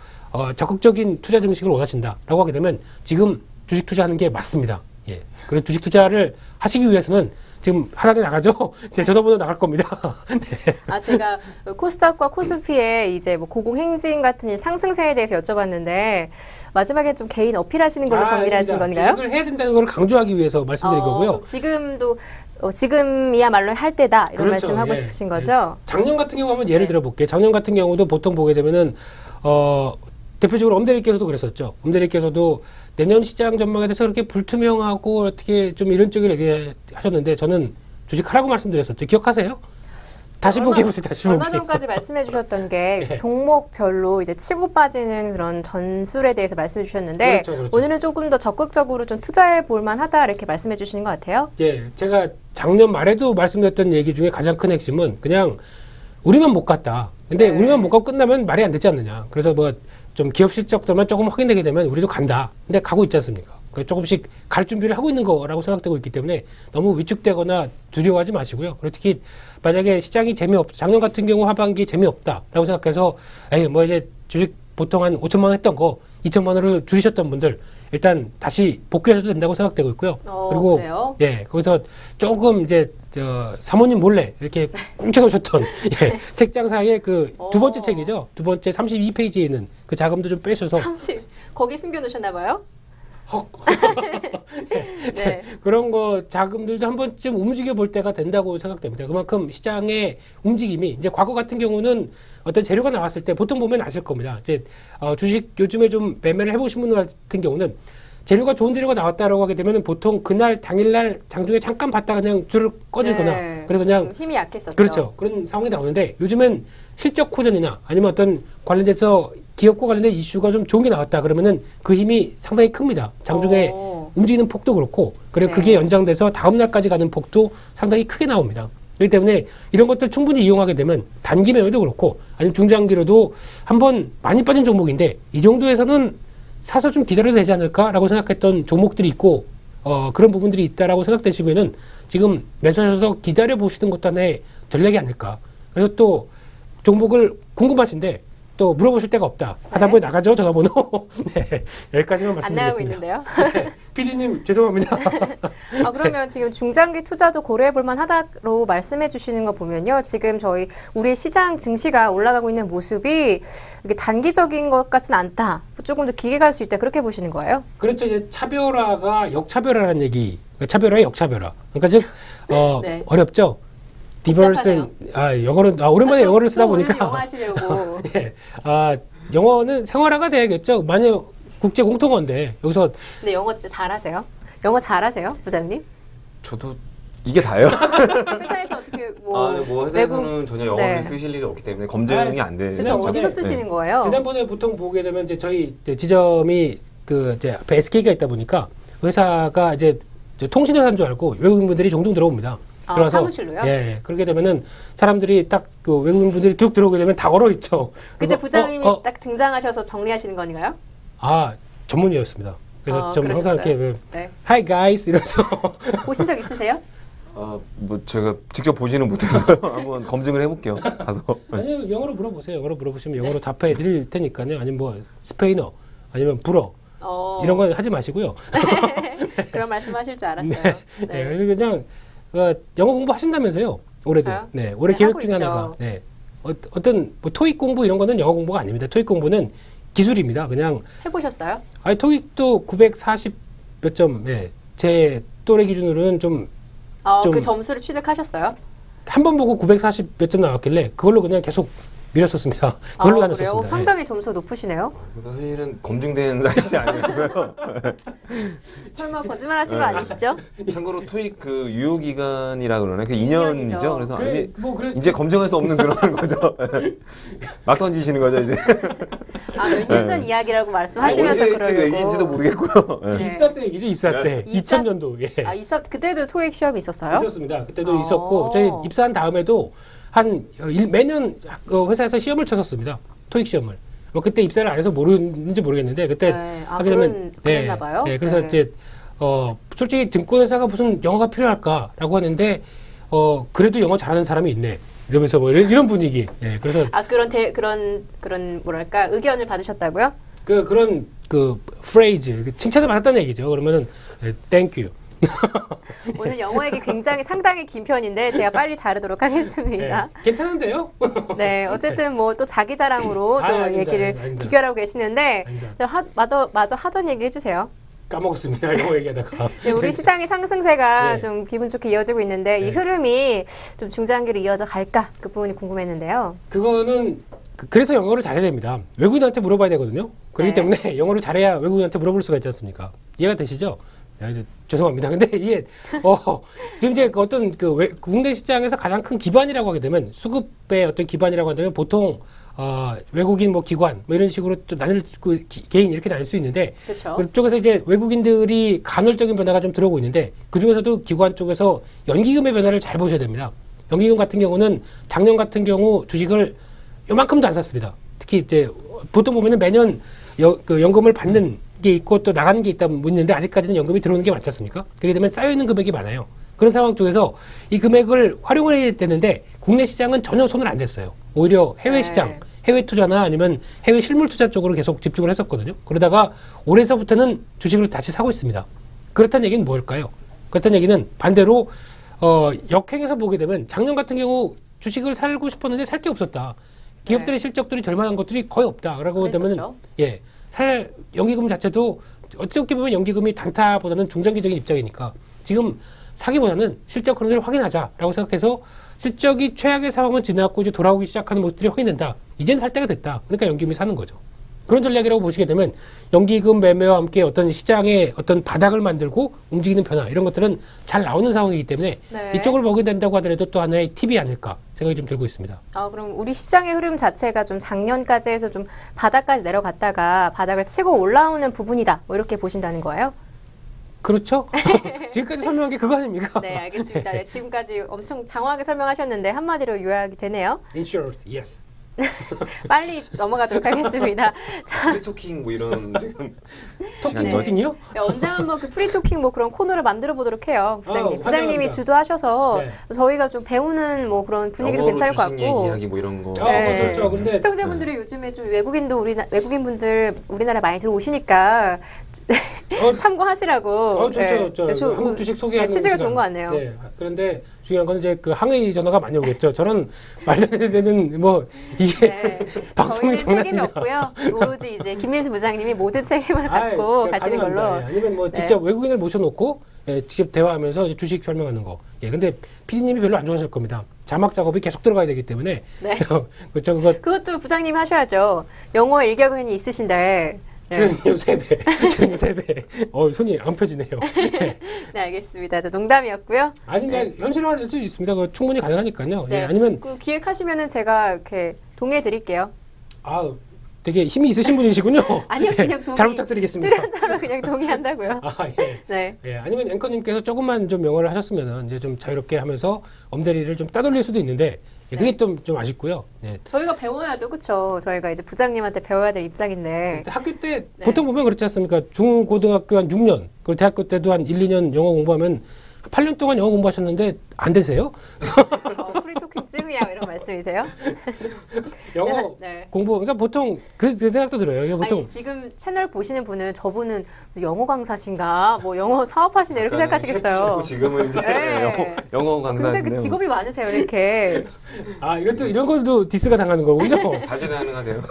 적극적인 투자 증식을 원하신다라고 하게 되면 지금 주식 투자하는 게 맞습니다. 예. 그래서 주식 투자를 하시기 위해서는 지금 하단에 나가죠? 제 전화번호 나갈 겁니다. 네. 제가 코스닥과 코스피의 이제 뭐 고공행진 같은 상승세에 대해서 여쭤봤는데 마지막에 좀 개인 어필하시는 걸로 정리를 하신 건가요? 주식을 해야 된다는 걸 강조하기 위해서 말씀드린 거고요. 지금도 지금이야말로 할 때다 이런 그렇죠. 말씀하고 예. 싶으신 거죠? 작년 같은 경우 한번 예를 들어볼게요. 작년 같은 경우도 보통 보게 되면은 대표적으로 엄대리께서도 그랬었죠. 엄대리께서도 내년 시장 전망에 대해서 그렇게 불투명하고 어떻게 좀 이런 쪽을 얘기하셨는데 저는 주식하라고 말씀드렸었죠. 기억하세요? 다시 보기 해보세요. 다시 보기. 얼마 전까지 말씀해 주셨던 게 네. 종목별로 이제 치고 빠지는 그런 전술에 대해서 말씀해 주셨는데 그렇죠. 오늘은 조금 더 적극적으로 좀 투자해 볼 만하다 이렇게 말씀해 주시는 것 같아요. 예, 제가 작년 말에도 말씀드렸던 얘기 중에 가장 큰 핵심은 그냥 우리만 못 갔다. 근데 네. 우리만 못 가고 끝나면 말이 안 되지 않느냐. 그래서 뭐 좀 기업 실적들만 조금 확인되게 되면 우리도 간다. 근데 가고 있지 않습니까? 그러니까 조금씩 갈 준비를 하고 있는 거라고 생각되고 있기 때문에 너무 위축되거나 두려워하지 마시고요. 그리고 특히 만약에 시장이 작년 같은 경우 하반기 재미없다라고 생각해서 뭐 이제 주식 보통 한 5천만 원 했던 거 2천만 원을 줄이셨던 분들 일단 다시 복귀하셔도 된다고 생각되고 있고요. 그리고 그래요? 예, 거기서 조금 이제 사모님 몰래 이렇게 꽁쳐놓으셨던 책장 사이에 그 두 번째 책이죠. 두 번째 32페이지에 있는 그 자금도 좀 빼셔서 30 거기 숨겨 놓으셨나 봐요? 헉. 네. 그런 거 자금들도 한 번쯤 움직여 볼 때가 된다고 생각됩니다. 그만큼 시장의 움직임이 이제 과거 같은 경우는 어떤 재료가 나왔을 때 보통 보면 아실 겁니다. 이제 주식 요즘에 좀 매매를 해보신 분들 같은 경우는 재료가 좋은 재료가 나왔다라고 하게 되면 보통 그날 당일날 장중에 잠깐 봤다가 그냥 줄을 꺼지거나 네. 그리고 그냥 힘이 약했었죠. 그렇죠. 그런 상황이 나오는데 요즘은 실적 호전이나 아니면 어떤 관련돼서 기업과 관련된 이슈가 좀 좋은 게 나왔다 그러면은 그 힘이 상당히 큽니다. 장중에 움직이는 폭도 그렇고 그리고 네. 그게 연장돼서 다음 날까지 가는 폭도 상당히 크게 나옵니다. 그렇기 때문에 이런 것들 충분히 이용하게 되면 단기 매매도 그렇고 아니면 중장기로도 한번 많이 빠진 종목인데 이 정도에서는 사서 좀 기다려도 되지 않을까라고 생각했던 종목들이 있고 그런 부분들이 있다라고 생각되시면은 지금 매수하셔서 기다려 보시는 것도 하나의 전략이 아닐까. 그래서 또 종목을 궁금하신데 또 물어보실 데가 없다. 하단부에 나가죠 전화번호. 네, 여기까지만 안 나가고 말씀드리겠습니다. 있는데요. 네, PD님 죄송합니다. 그러면 지금 중장기 투자도 고려해 볼 만하다로 말씀해 주시는 거 보면요. 지금 우리 시장 증시가 올라가고 있는 모습이 이게 단기적인 것 같진 않다. 조금 더 길게 갈 수 있다. 그렇게 보시는 거예요? 그렇죠. 이제 차별화가 역차별화라는 얘기. 차별화의 역차별화. 그러니까 즉 네. 어렵죠. 디버스 영어를 오랜만에 영어를 쓰다 보니까 영어 하시려고. 예. 영어는 생활화가 돼야겠죠. 만약 국제 공통어인데 여기서 근데 영어 진짜 잘하세요? 영어 잘하세요, 부장님? 저도 이게 다예요. 회사에서 어떻게 뭐 회사에서는 전혀 영어를 네. 쓰실 일이 없기 때문에 검증이 안 되는. 진짜 지난번에- 어디서 쓰시는 거예요? 지난번에 보통 보게 되면 이제 저희 이제 지점이 이제 앞에 SK가 있다 보니까 회사가 이제 통신회사인 줄 알고 외국인분들이 종종 들어옵니다. 아, 사무실로요? 예, 그렇게 되면은 사람들이 딱 그 외국인 분들이 뚝 들어오게 되면 다 얼어 있죠. 그때 그래서 부장님이 딱 등장하셔서 정리하시는 건가요? 아, 전문이었습니다. 그래서 좀 항상 그러셨어요? 이렇게 네. Hi guys 이러면서 보신 적 있으세요? 뭐 제가 직접 보지는 못해서요. 한번 검증을 해볼게요. 가서. 아니요, 영어로 물어보세요. 영어로 물어보시면 영어로 답해 드릴 테니까요. 아니면 뭐 스페인어 아니면 불어 이런 건 하지 마시고요. 그런 말씀하실 줄 알았어요. 네. 네, 그래서 그냥 영어 공부 하신다면서요. 올해도. 저요? 네, 올해 네, 계획 하고 중에 있죠. 하나가. 네. 어떤 뭐 토익 공부 이런 거는 영어 공부가 아닙니다. 토익 공부는 기술입니다. 그냥 해보셨어요? 아니 토익도 940 몇 점. 네. 제 또래 기준으로는 좀 좀- 그 점수를 취득하셨어요? 한 번 보고 940 몇 점 나왔길래 그걸로 그냥 계속 밀었었습니다. 그걸로 그래요? 다녔었습니다. 상당히 점수가 높으시네요. 사실은 검증된 사실이 아니어서요. 설마 거짓말 하신 거 아니시죠? 참고로 토익 그 유효 기간이라 그러네. 그 2년이죠. 2년이죠. 그래서 그래, 뭐 그래, 이제 검증할 수 없는 그런 거죠. 막 던지시는 거죠 이제. 몇 년 전 이야기라고 말씀하시면서 언제 지금 그러려고. 얘기인지도 모르겠고요. 네. 입사 때 얘기죠. 입사 때. 입사- 2000년도. 예. 그때도 토익 시험이 있었어요? 있었습니다. 그때도 어. 있었고 저희 입사한 다음에도 매년 회사에서 시험을 쳤었습니다. 토익 시험을. 뭐 그때 입사를 안 해서 모르는지 모르겠는데 그때 네. 하게 되면 그랬나 봐요. 네, 그래서 네. 이제 솔직히 증권회사가 무슨 영어가 필요할까라고 하는데 그래도 영어 잘하는 사람이 있네. 이러면서 뭐 이런 분위기. 예. 그래서 그런 뭐랄까 의견을 받으셨다고요? 그런 프레이즈 칭찬을 받았다는 얘기죠. 그러면은 땡큐. 오늘 영어 얘기 굉장히 상당히 긴 편인데 제가 빨리 자르도록 하겠습니다. 괜찮은데요? 네, 어쨌든 뭐 또 자기 자랑으로 또 아닙니다. 얘기를 아닙니다. 비교하고 계시는데 아닙니다. 마저 하던 얘기 해주세요. 까먹었습니다. 영어 얘기하다가. 네, 우리 시장의 상승세가 예. 좀 기분 좋게 이어지고 있는데 이 네. 흐름이 좀 중장기로 이어져 갈까? 그 부분이 궁금했는데요. 그거는 그래서 영어를 잘해야 됩니다. 외국인한테 물어봐야 되거든요. 그렇기 네. 때문에 영어를 잘해야 외국인한테 물어볼 수가 있지 않습니까? 이해가 되시죠? 이제 죄송합니다. 근데 이게 지금 이제 어떤 국내 시장에서 가장 큰 기반이라고 하게 되면 수급의 어떤 기반이라고 한다면 보통 외국인 뭐 기관 뭐 이런 식으로 또 나눌 개인 이렇게 나눌 수 있는데 그렇죠. 그쪽에서 이제 외국인들이 간헐적인 변화가 좀 들어오고 있는데 그 중에서도 기관 쪽에서 연기금의 변화를 잘 보셔야 됩니다. 연기금 같은 경우는 작년 같은 경우 주식을 요만큼도 안 샀습니다. 특히 이제 보통 보면은 매년 연금을 받는 게 있고 또 나가는 게 있다 있는데 아직까지는 연금이 들어오는 게 많지 않습니까? 그렇게 되면 쌓여 있는 금액이 많아요. 그런 상황 쪽에서 이 금액을 활용을 해야 되는데 국내 시장은 전혀 손을 안 댔어요. 오히려 해외 시장, 해외 투자나 아니면 해외 실물 투자 쪽으로 계속 집중을 했었거든요. 그러다가 올해서부터는 주식을 다시 사고 있습니다. 그렇다는 얘기는 뭘까요? 그렇다는 얘기는 반대로 역행해서 보게 되면 작년 같은 경우 주식을 살고 싶었는데 살 게 없었다. 기업들의 실적들이 될 만한 것들이 거의 없다라고 되면 연기금 자체도 어떻게 보면 연기금이 단타보다는 중장기적인 입장이니까 지금 사기보다는 실적 흐름을 확인하자라고 생각해서 실적이 최악의 상황은 지났고 이제 돌아오기 시작하는 모습들이 확인된다. 이젠 살 때가 됐다. 그러니까 연기금이 사는 거죠. 그런 전략이라고 보시게 되면 연기금 매매와 함께 어떤 시장의 어떤 바닥을 만들고 움직이는 변화 이런 것들은 잘 나오는 상황이기 때문에 네. 이쪽을 보게 된다고 하더라도 또 하나의 팁이 아닐까 생각이 좀 들고 있습니다. 그럼 우리 시장의 흐름 자체가 좀 작년까지 해서 좀 바닥까지 내려갔다가 바닥을 치고 올라오는 부분이다. 뭐 이렇게 보신다는 거예요? 그렇죠? 지금까지 설명한 게 그거 아닙니까? 네, 알겠습니다. 네, 지금까지 엄청 장황하게 설명하셨는데 한마디로 요약이 되네요. In short, yes. 빨리 넘어가도록 하겠습니다. 자, 프리토킹 뭐 이런 지금 토킹이요? 네, 언제 한번 그 프리토킹 뭐 그런 코너를 만들어 보도록 해요. 부장님. 부장님이 환영합니다. 주도하셔서 네. 저희가 좀 배우는 뭐 그런 분위기도 괜찮을 것 같고. 이야기 뭐 이런 거. 그렇죠. 근데 시청자분들이 요즘에 좀 외국인분들 우리나라 많이 들어오시니까 참고하시라고. 좋죠. 한국 주식 소개하는 취지가 시간. 좋은 것 같네요. 네. 그런데 중요한 건 이제 그 항의 전화가 많이 오겠죠. 저는 말도 안 되는 뭐 이게 네. 방송이 저희는 책임이 장난이냐. 없고요. 오로지 이제 김민수 부장님이 모든 책임을 갖고 가시는 걸로. 가능합니다. 아니면 뭐 직접 외국인을 모셔놓고 직접 대화하면서 이제 주식 설명하는 거. 근데 PD님이 별로 안 좋아하실 겁니다. 자막 작업이 계속 들어가야 되기 때문에. 네. 그렇죠. 그것도 부장님이 하셔야죠. 영어 일격은이 있으신데. 출연료 3배. 출연료 3배. 손이 안 펴지네요. 네, 알겠습니다. 농담이었고요. 아니면 현실화할 수 있습니다. 충분히 가능하니까요. 네. 아니면 기획하시면은 제가 이렇게 동의해 드릴게요. 되게 힘이 있으신 분이시군요. 아니요, 그냥 동의. 잘 부탁드리겠습니다. 출연자로 그냥 동의한다고요. 아, 예. 네. 예, 아니면 앵커님께서 조금만 좀 영어를 하셨으면 이제 좀 자유롭게 하면서 엄대리를 좀 따돌릴 수도 있는데 예, 그게 좀 아쉽고요. 네. 저희가 배워야죠, 그렇죠? 저희가 이제 부장님한테 배워야 될 입장인데. 학교 때 네. 보통 보면 그렇지 않습니까? 중고등학교 한 6년, 그리고 대학교 때도 한 1, 2년 영어 공부하면 8년 동안 영어 공부하셨는데 안 되세요? 프리토킹 쯤이야 이런 말씀이세요? 영어 네. 공부, 그러니까 보통 그 생각도 들어요. 이게 보통 아니 지금 채널 보시는 분은 저분은 영어 강사신가, 뭐 영어 사업하시네 이렇게 생각하시겠어요. 지금은 이제 네. 영어 굉장히 강사인데 그 직업이 많으세요 이렇게. 아 이것도 이런 것도 디스가 당하는 거군요. 다재다능하세요.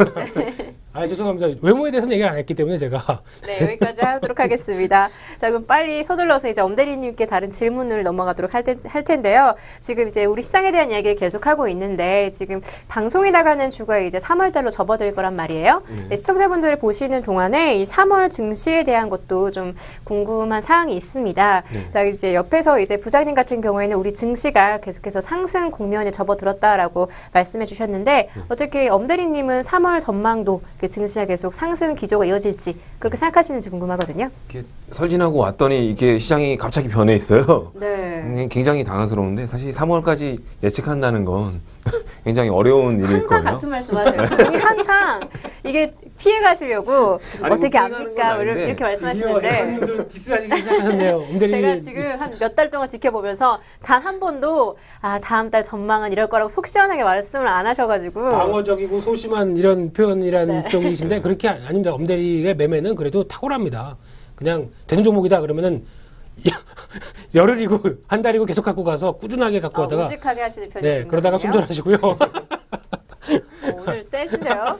아 죄송합니다. 외모에 대해서는 얘기를 안 했기 때문에 제가 네, 여기까지 하도록 하겠습니다. 자, 그럼 빨리 서둘러서 이제 엄대리님께 다른 질문을 넘어가도록 할 텐데요. 지금 이제 우리 시장에 대한 이야기를 계속하고 있는데 지금 방송이 나가는 주가 이제 3월달로 접어들 거란 말이에요. 네, 시청자분들 보시는 동안에 이 3월 증시에 대한 것도 좀 궁금한 사항이 있습니다. 네. 자, 이제 옆에서 이제 부장님 같은 경우에는 우리 증시가 계속해서 상승 국면에 접어들었다라고 말씀해 주셨는데 어떻게 엄대리님은 3월 전망도 그 증시가 계속 상승 기조가 이어질지 그렇게 생각하시는지 궁금하거든요. 이렇게 설진하고 왔더니 이게 시장이 갑자기 변해 있어요. 네. 굉장히 당황스러운데 사실 3월까지 예측한다는 건 굉장히 어려운 일일 항상 거예요. 같은 말씀하세요. 그분이 항상 이게 피해 가시려고 아니, 어떻게 뭐 피해가는 압니까? 건 아닌데. 이렇게 말씀하시는데 앵커님도 디스하시기 시작하셨네요. 엄대리 제가 지금 한 몇 달 동안 지켜보면서 단 한 번도 다음 달 전망은 이럴 거라고 속 시원하게 말씀을 안 하셔가지고 방어적이고 소심한 이런 표현이란 네. 쪽이신데 그렇게 아닙니다. 엄대리의 매매는 그래도 탁월합니다. 그냥 되는 종목이다 그러면은 열흘이고 한 달이고 계속 갖고 가서 꾸준하게 갖고 가다가 우직하게 하시는 편이신가요? 네 그러다가 손절하시고요. 오늘 세신데요?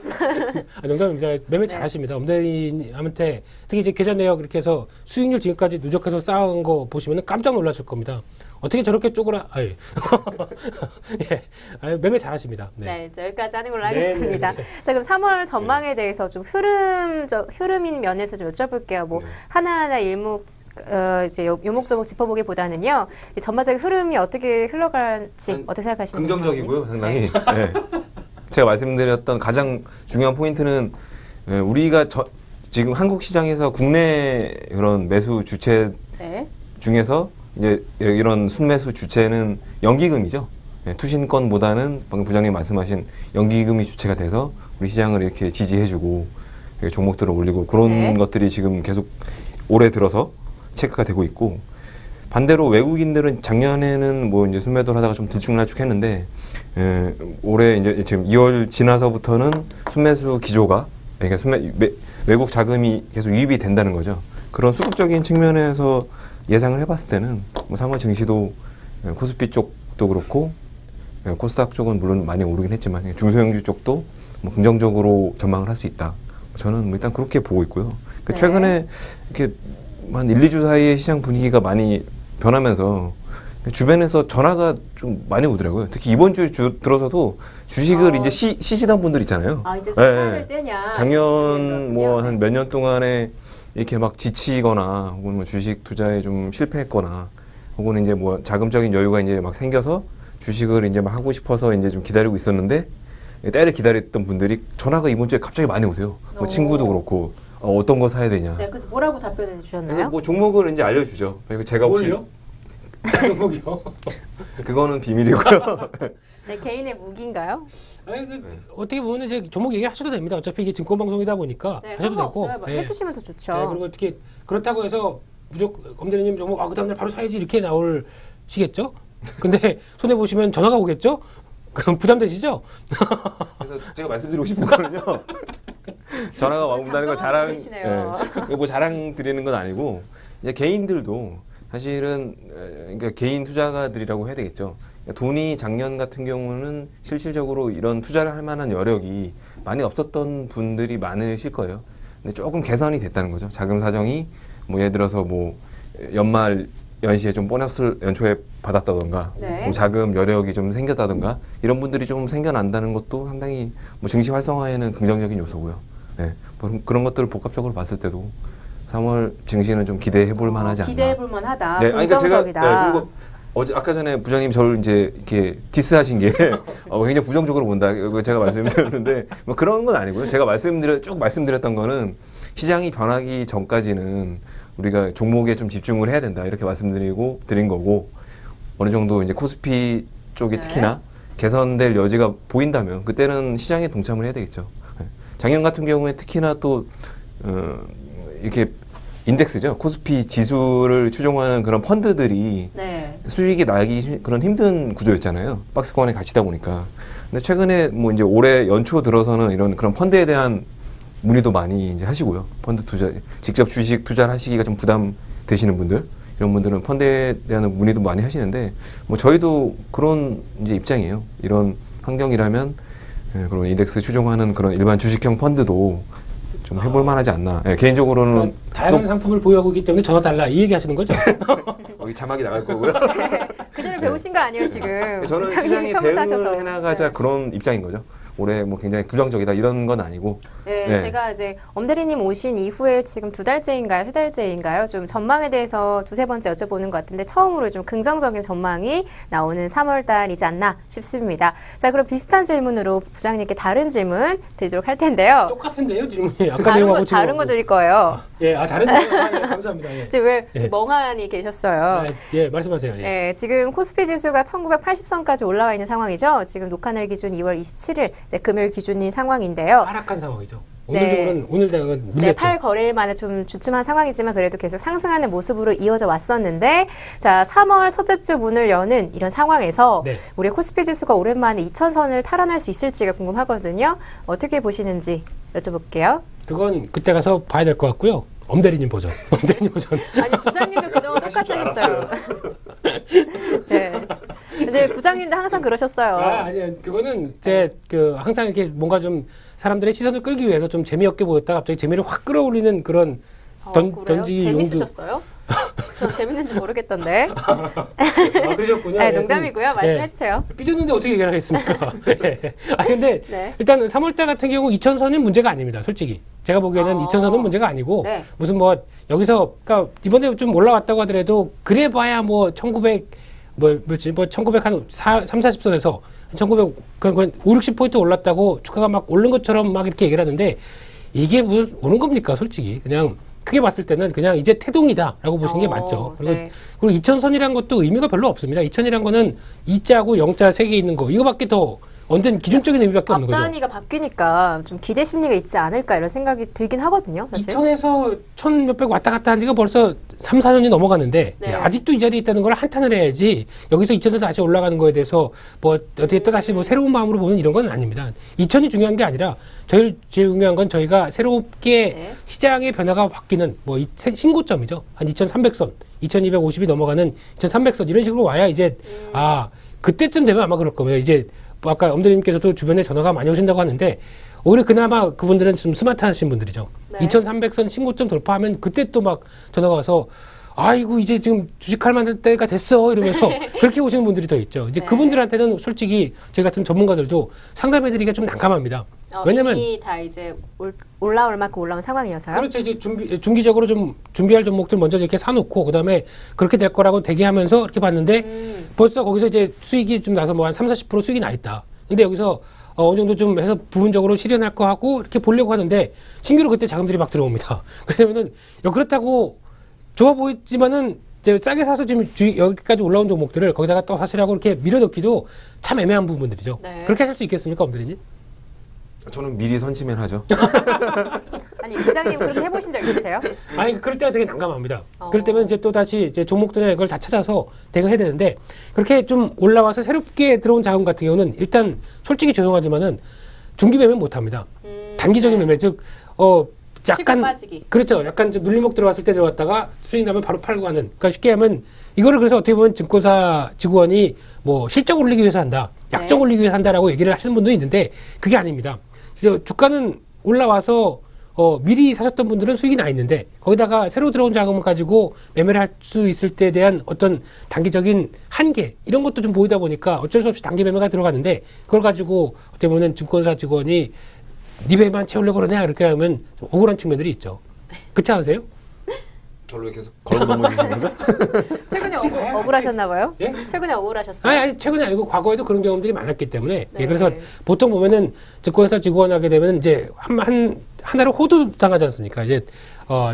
아, 농담입니다. 매매 잘하십니다. 엄대리님한테 특히 이제 계좌 내역 이렇게 해서 수익률 지금까지 누적해서 쌓은 거 보시면 깜짝 놀라실 겁니다. 어떻게 저렇게 쪼그라? 아유, 예, 아유, 매매 잘하십니다. 네. 네, 이제 여기까지 하는 걸로 네, 하겠습니다. 네, 네. 자, 그럼 3월 전망에 대해서 좀 흐름인 면에서 좀 여쭤볼게요. 뭐 네. 하나하나 일목 이제 요목조목 짚어보기보다는요, 이 전반적인 흐름이 어떻게 흘러갈지 어떻게 생각하시는지 긍정적이고요, 상당히. 네. 제가 말씀드렸던 가장 중요한 포인트는 우리가 지금 한국 시장에서 국내 그런 매수 주체 네. 중에서 이제 이런 순매수 주체는 연기금이죠. 네, 투신권보다는 방금 부장님 말씀하신 연기금이 주체가 돼서 우리 시장을 이렇게 지지해주고 이렇게 종목들을 올리고 그런 네. 것들이 지금 계속 올해 들어서 체크가 되고 있고 반대로 외국인들은 작년에는 뭐 이제 순매도를 하다가 좀 들쭉날쭉했는데 올해 이제 지금 2월 지나서부터는 순매수 기조가 그러니까 외국 자금이 계속 유입이 된다는 거죠. 그런 수급적인 측면에서 예상을 해봤을 때는 뭐 3월 증시도 코스피 쪽도 그렇고 코스닥 쪽은 물론 많이 오르긴 했지만 중소형주 쪽도 뭐 긍정적으로 전망을 할 수 있다. 저는 뭐 일단 그렇게 보고 있고요. 그러니까 네. 최근에 이렇게 한 1, 2주 사이에 시장 분위기가 많이 변하면서 주변에서 전화가 좀 많이 오더라고요. 특히 이번 주 들어서도 주식을 이제 시시던 분들 있잖아요. 이제 좀 해야 될 때냐. 작년 뭐 그렇군요. 한 몇 년 동안에 이렇게 막 지치거나 혹은 뭐 주식 투자에 좀 실패했거나 혹은 이제 뭐 자금적인 여유가 이제 막 생겨서 주식을 이제 막 하고 싶어서 이제 좀 기다리고 있었는데 때를 기다렸던 분들이 전화가 이번 주에 갑자기 많이 오세요. 뭐 친구도 그렇고 어떤 거 사야 되냐. 네, 그래서 뭐라고 답변해 그래서 주셨나요? 뭐 종목을 이제 알려주죠. 그리고 제가 혹시 뭘요? 종목이요? 그거는 비밀이고요. 네, 개인의 무기인가요? 아니, 어떻게 보면 이제 종목 얘기하셔도 됩니다. 어차피 이게 증권 방송이다 보니까 네, 하셔도 되고. 상관없어요. 예. 해주시면 더 좋죠. 네, 그리고 어떻게 그렇다고 해서 무조건 엄대리님 종목 그 다음날 바로 사야지 이렇게 나올시겠죠? 근데 손해 보시면 전화가 오겠죠? 그럼 부담되시죠? 그래서 제가 말씀드리고 싶은 거는요. 전화가 온다는 건 자랑, 보이시네요. 뭐 자랑 드리는 건 아니고 이제 개인들도 사실은 그러니까 개인 투자가들이라고 해야 되겠죠. 돈이 작년 같은 경우는 실질적으로 이런 투자를 할 만한 여력이 많이 없었던 분들이 많으실 거예요. 근데 조금 개선이 됐다는 거죠. 자금 사정이 뭐 예를 들어서 뭐 연말 연시에 좀 보너스를 연초에 받았다던가 네. 뭐 자금 여력이 좀 생겼다던가 이런 분들이 좀 생겨난다는 것도 상당히 뭐 증시 활성화에는 긍정적인 요소고요. 네. 뭐 그런 것들을 복합적으로 봤을 때도 3월 증시는 좀 기대해 볼 만하지 않나. 기대해 볼 만하다. 네, 아니, 그러니까 긍정적이다. 제가 그리고 어제 아까 전에 부장님 저를 이제 이렇게 디스하신 게 굉장히 부정적으로 본다. 이거 제가 말씀드렸는데 뭐 그런 건 아니고요. 제가 쭉 말씀드렸던 거는 시장이 변하기 전까지는 우리가 종목에 좀 집중을 해야 된다. 이렇게 드린 거고 어느 정도 이제 코스피 쪽이 네. 특히나 개선될 여지가 보인다면 그때는 시장에 동참을 해야 되겠죠. 네. 작년 같은 경우에 특히나 또 이렇게 인덱스죠. 코스피 지수를 추종하는 그런 펀드들이 네. 수익이 나기 그런 힘든 구조였잖아요. 박스권에 갇히다 보니까. 근데 최근에 뭐 이제 올해 연초 들어서는 이런 그런 펀드에 대한 문의도 많이 이제 하시고요. 펀드 투자, 직접 주식 투자를 하시기가 좀 부담되시는 분들, 이런 분들은 펀드에 대한 문의도 많이 하시는데, 뭐 저희도 그런 이제 입장이에요. 이런 환경이라면 그런 인덱스 추종하는 그런 일반 주식형 펀드도 좀 해볼 만하지 않나. 예, 개인적으로는 그러니까 다양한 상품을 보유하고 있기 때문에 전화 달라 이 얘기 하시는 거죠? 여기 자막이 나갈 거고요. 그대로 배우신 거 아니에요 지금? 저는 부장님이 시장에 첨부하셔서. 대응을 해나가자 네. 그런 입장인 거죠. 올해 뭐 굉장히 부정적이다 이런 건 아니고. 네, 네. 제가 이제 엄대리님 오신 이후에 지금 2달째인가요, 3달째인가요? 좀 전망에 대해서 두세 번째 여쭤보는 것 같은데 처음으로 좀 긍정적인 전망이 나오는 3월달이지 않나 싶습니다. 자, 그럼 비슷한 질문으로 부장님께 다른 질문 드리도록 할 텐데요. 똑같은데요 질문이 아까 내용하고 지금 다른 거 드릴 거예요. 예, 다른 거 예, 감사합니다. 예. 지금 왜 예. 멍하니 계셨어요? 예, 말씀하세요. 예. 네, 지금 코스피 지수가 1980선까지 올라와 있는 상황이죠. 지금 녹화날 기준 2월 27일, 이제 금요일 기준인 상황인데요. 하락한 상황이죠. 오늘 네. 종은 오늘 대응은 네, 밀렸죠. 8거래일 만에 좀 주춤한 상황이지만 그래도 계속 상승하는 모습으로 이어져 왔었는데, 자, 3월 첫째 주 문을 여는 이런 상황에서 네. 우리 코스피 지수가 오랜만에 2000선을 탈환할 수 있을지가 궁금하거든요. 어떻게 보시는지 여쭤볼게요. 그건 그때 가서 봐야 될 것 같고요. 엄대리님 버전. 엄대리님 버전. 아니, 부장님도 그동안 똑같이 하셨어요. 네. 근데 부장님도 항상 그러셨어요. 아니요. 그거는 제 그 항상 이렇게 뭔가 좀 사람들의 시선을 끌기 위해서 좀 재미없게 보였다 갑자기 재미를 확 끌어올리는 그런 그래요? 던지기 재밌으셨어요? 전 재밌는지 모르겠던데. 그러셨군요. 네, 예, 농담이고요. 말씀해 주세요. 삐졌는데 어떻게 얘기를 하겠습니까? 예. 근데 네. 일단 3월달 같은 경우 2000선은 문제가 아닙니다. 솔직히. 제가 보기에는 2000선은 문제가 아니고 네. 무슨 뭐 여기서 그러니까 이번에 좀 올라왔다고 하더라도 그래봐야 뭐 1900 1900 한 3, 40선에서 1900 그냥 5, 60포인트 올랐다고 주가가 막 오른 것처럼 막 이렇게 얘기를 하는데 이게 무슨 오른 겁니까? 솔직히. 그냥 크게 봤을 때는 그냥 이제 태동이다라고 보시는 게 맞죠. 그리고, 네. 그리고 2000선이라는 것도 의미가 별로 없습니다. 2000이라는 거는 2자하고 0자 3개 있는 거 이거밖에 더 완전 기준적인 의미밖에 없는 거죠. 앞단위가 바뀌니까 좀 기대 심리가 있지 않을까 이런 생각이 들긴 하거든요. 사실. 2000에서 1000 몇백 왔다 갔다 한 지가 벌써 3, 4년이 넘어가는데 네. 아직도 이 자리에 있다는 걸 한탄을 해야지 여기서 2000에서 다시 올라가는 거에 대해서 뭐 어떻게 또 다시 뭐 새로운 마음으로 보는 이런 건 아닙니다. 2000이 중요한 게 아니라 제일 중요한 건 저희가 새롭게 네. 시장의 변화가 바뀌는 뭐 신고점이죠. 한 2200선, 2250이 넘어가는 2300선 이런 식으로 와야 이제 그때쯤 되면 아마 그럴 겁니다. 이제 뭐 아까 엄대리님께서도 주변에 전화가 많이 오신다고 하는데 오히려 그나마 그분들은 좀 스마트하신 분들이죠. 네. 2300선 신고점 돌파하면 그때 또 막 전화가 와서 아이고 이제 지금 주식할 만한 때가 됐어 이러면서 그렇게 오시는 분들이 더 있죠. 이제 네. 그분들한테는 솔직히 저희 같은 전문가들도 상담해드리기가 좀 난감합니다. 왜냐면 이미 다 이제 올라올 만큼 올라온 상황이어서요. 그렇죠. 이제 중기적으로 좀 준비할 종목들 먼저 이렇게 사놓고 그다음에 그렇게 될 거라고 대기하면서 이렇게 봤는데 벌써 거기서 이제 수익이 좀 나서 뭐 한 30-40% 수익이 나 있다. 근데 여기서 어느 정도 좀 해서 부분적으로 실현할 거 하고 이렇게 보려고 하는데 신규로 그때 자금들이 막 들어옵니다. 그러면은 그렇다고 좋아 보이지만은 이제 싸게 사서 지금 여기까지 올라온 종목들을 거기다가 또 사시라고 이렇게 밀어넣기도 참 애매한 부분들이죠. 네. 그렇게 하실 수 있겠습니까, 엄대리님? 저는 미리 선치면 하죠. 아니 부장님 그렇게 해보신 적 있으세요? 아니 그럴 때가 되게 난감합니다. 그럴 때면 이제 또 다시 이제 종목들의 이걸 다 찾아서 대응해야 되는데 그렇게 좀 올라와서 새롭게 들어온 자금 같은 경우는 일단 솔직히 죄송하지만은 중기 매매 못 합니다. 단기적인 네. 매매 즉 치고 약간 빠지기. 그렇죠. 약간 좀 눌림목 들어왔을 때 들어왔다가 수익 나면 바로 팔고 하는. 그러니까 쉽게 하면 이거를 그래서 어떻게 보면 증권사 직원이 뭐 실적 올리기 위해서 한다, 약적 네. 올리기 위해서 한다라고 얘기를 하시는 분도 있는데 그게 아닙니다. 주가는 올라와서 미리 사셨던 분들은 수익이 나 있는데 거기다가 새로 들어온 자금을 가지고 매매를 할 수 있을 때에 대한 어떤 단기적인 한계 이런 것도 좀 보이다 보니까 어쩔 수 없이 단기 매매가 들어가는데 그걸 가지고 어떻게 보면 증권사 직원이 네 배만 채우려고 그러냐 이렇게 하면 좀 억울한 측면들이 있죠. 그렇지 않으세요? 저를 왜 계속 걸어 넘어지신 거죠? 최근에 같이 가야 억울하셨나 봐요? 예? 최근에 억울하셨어요? 아니, 최근에 아니고 과거에도 그런 경험들이 많았기 때문에 네. 예, 그래서 보통 보면은 증권회사 직원 하게 되면 이제 하나를 호도 당하지 않습니까? 이제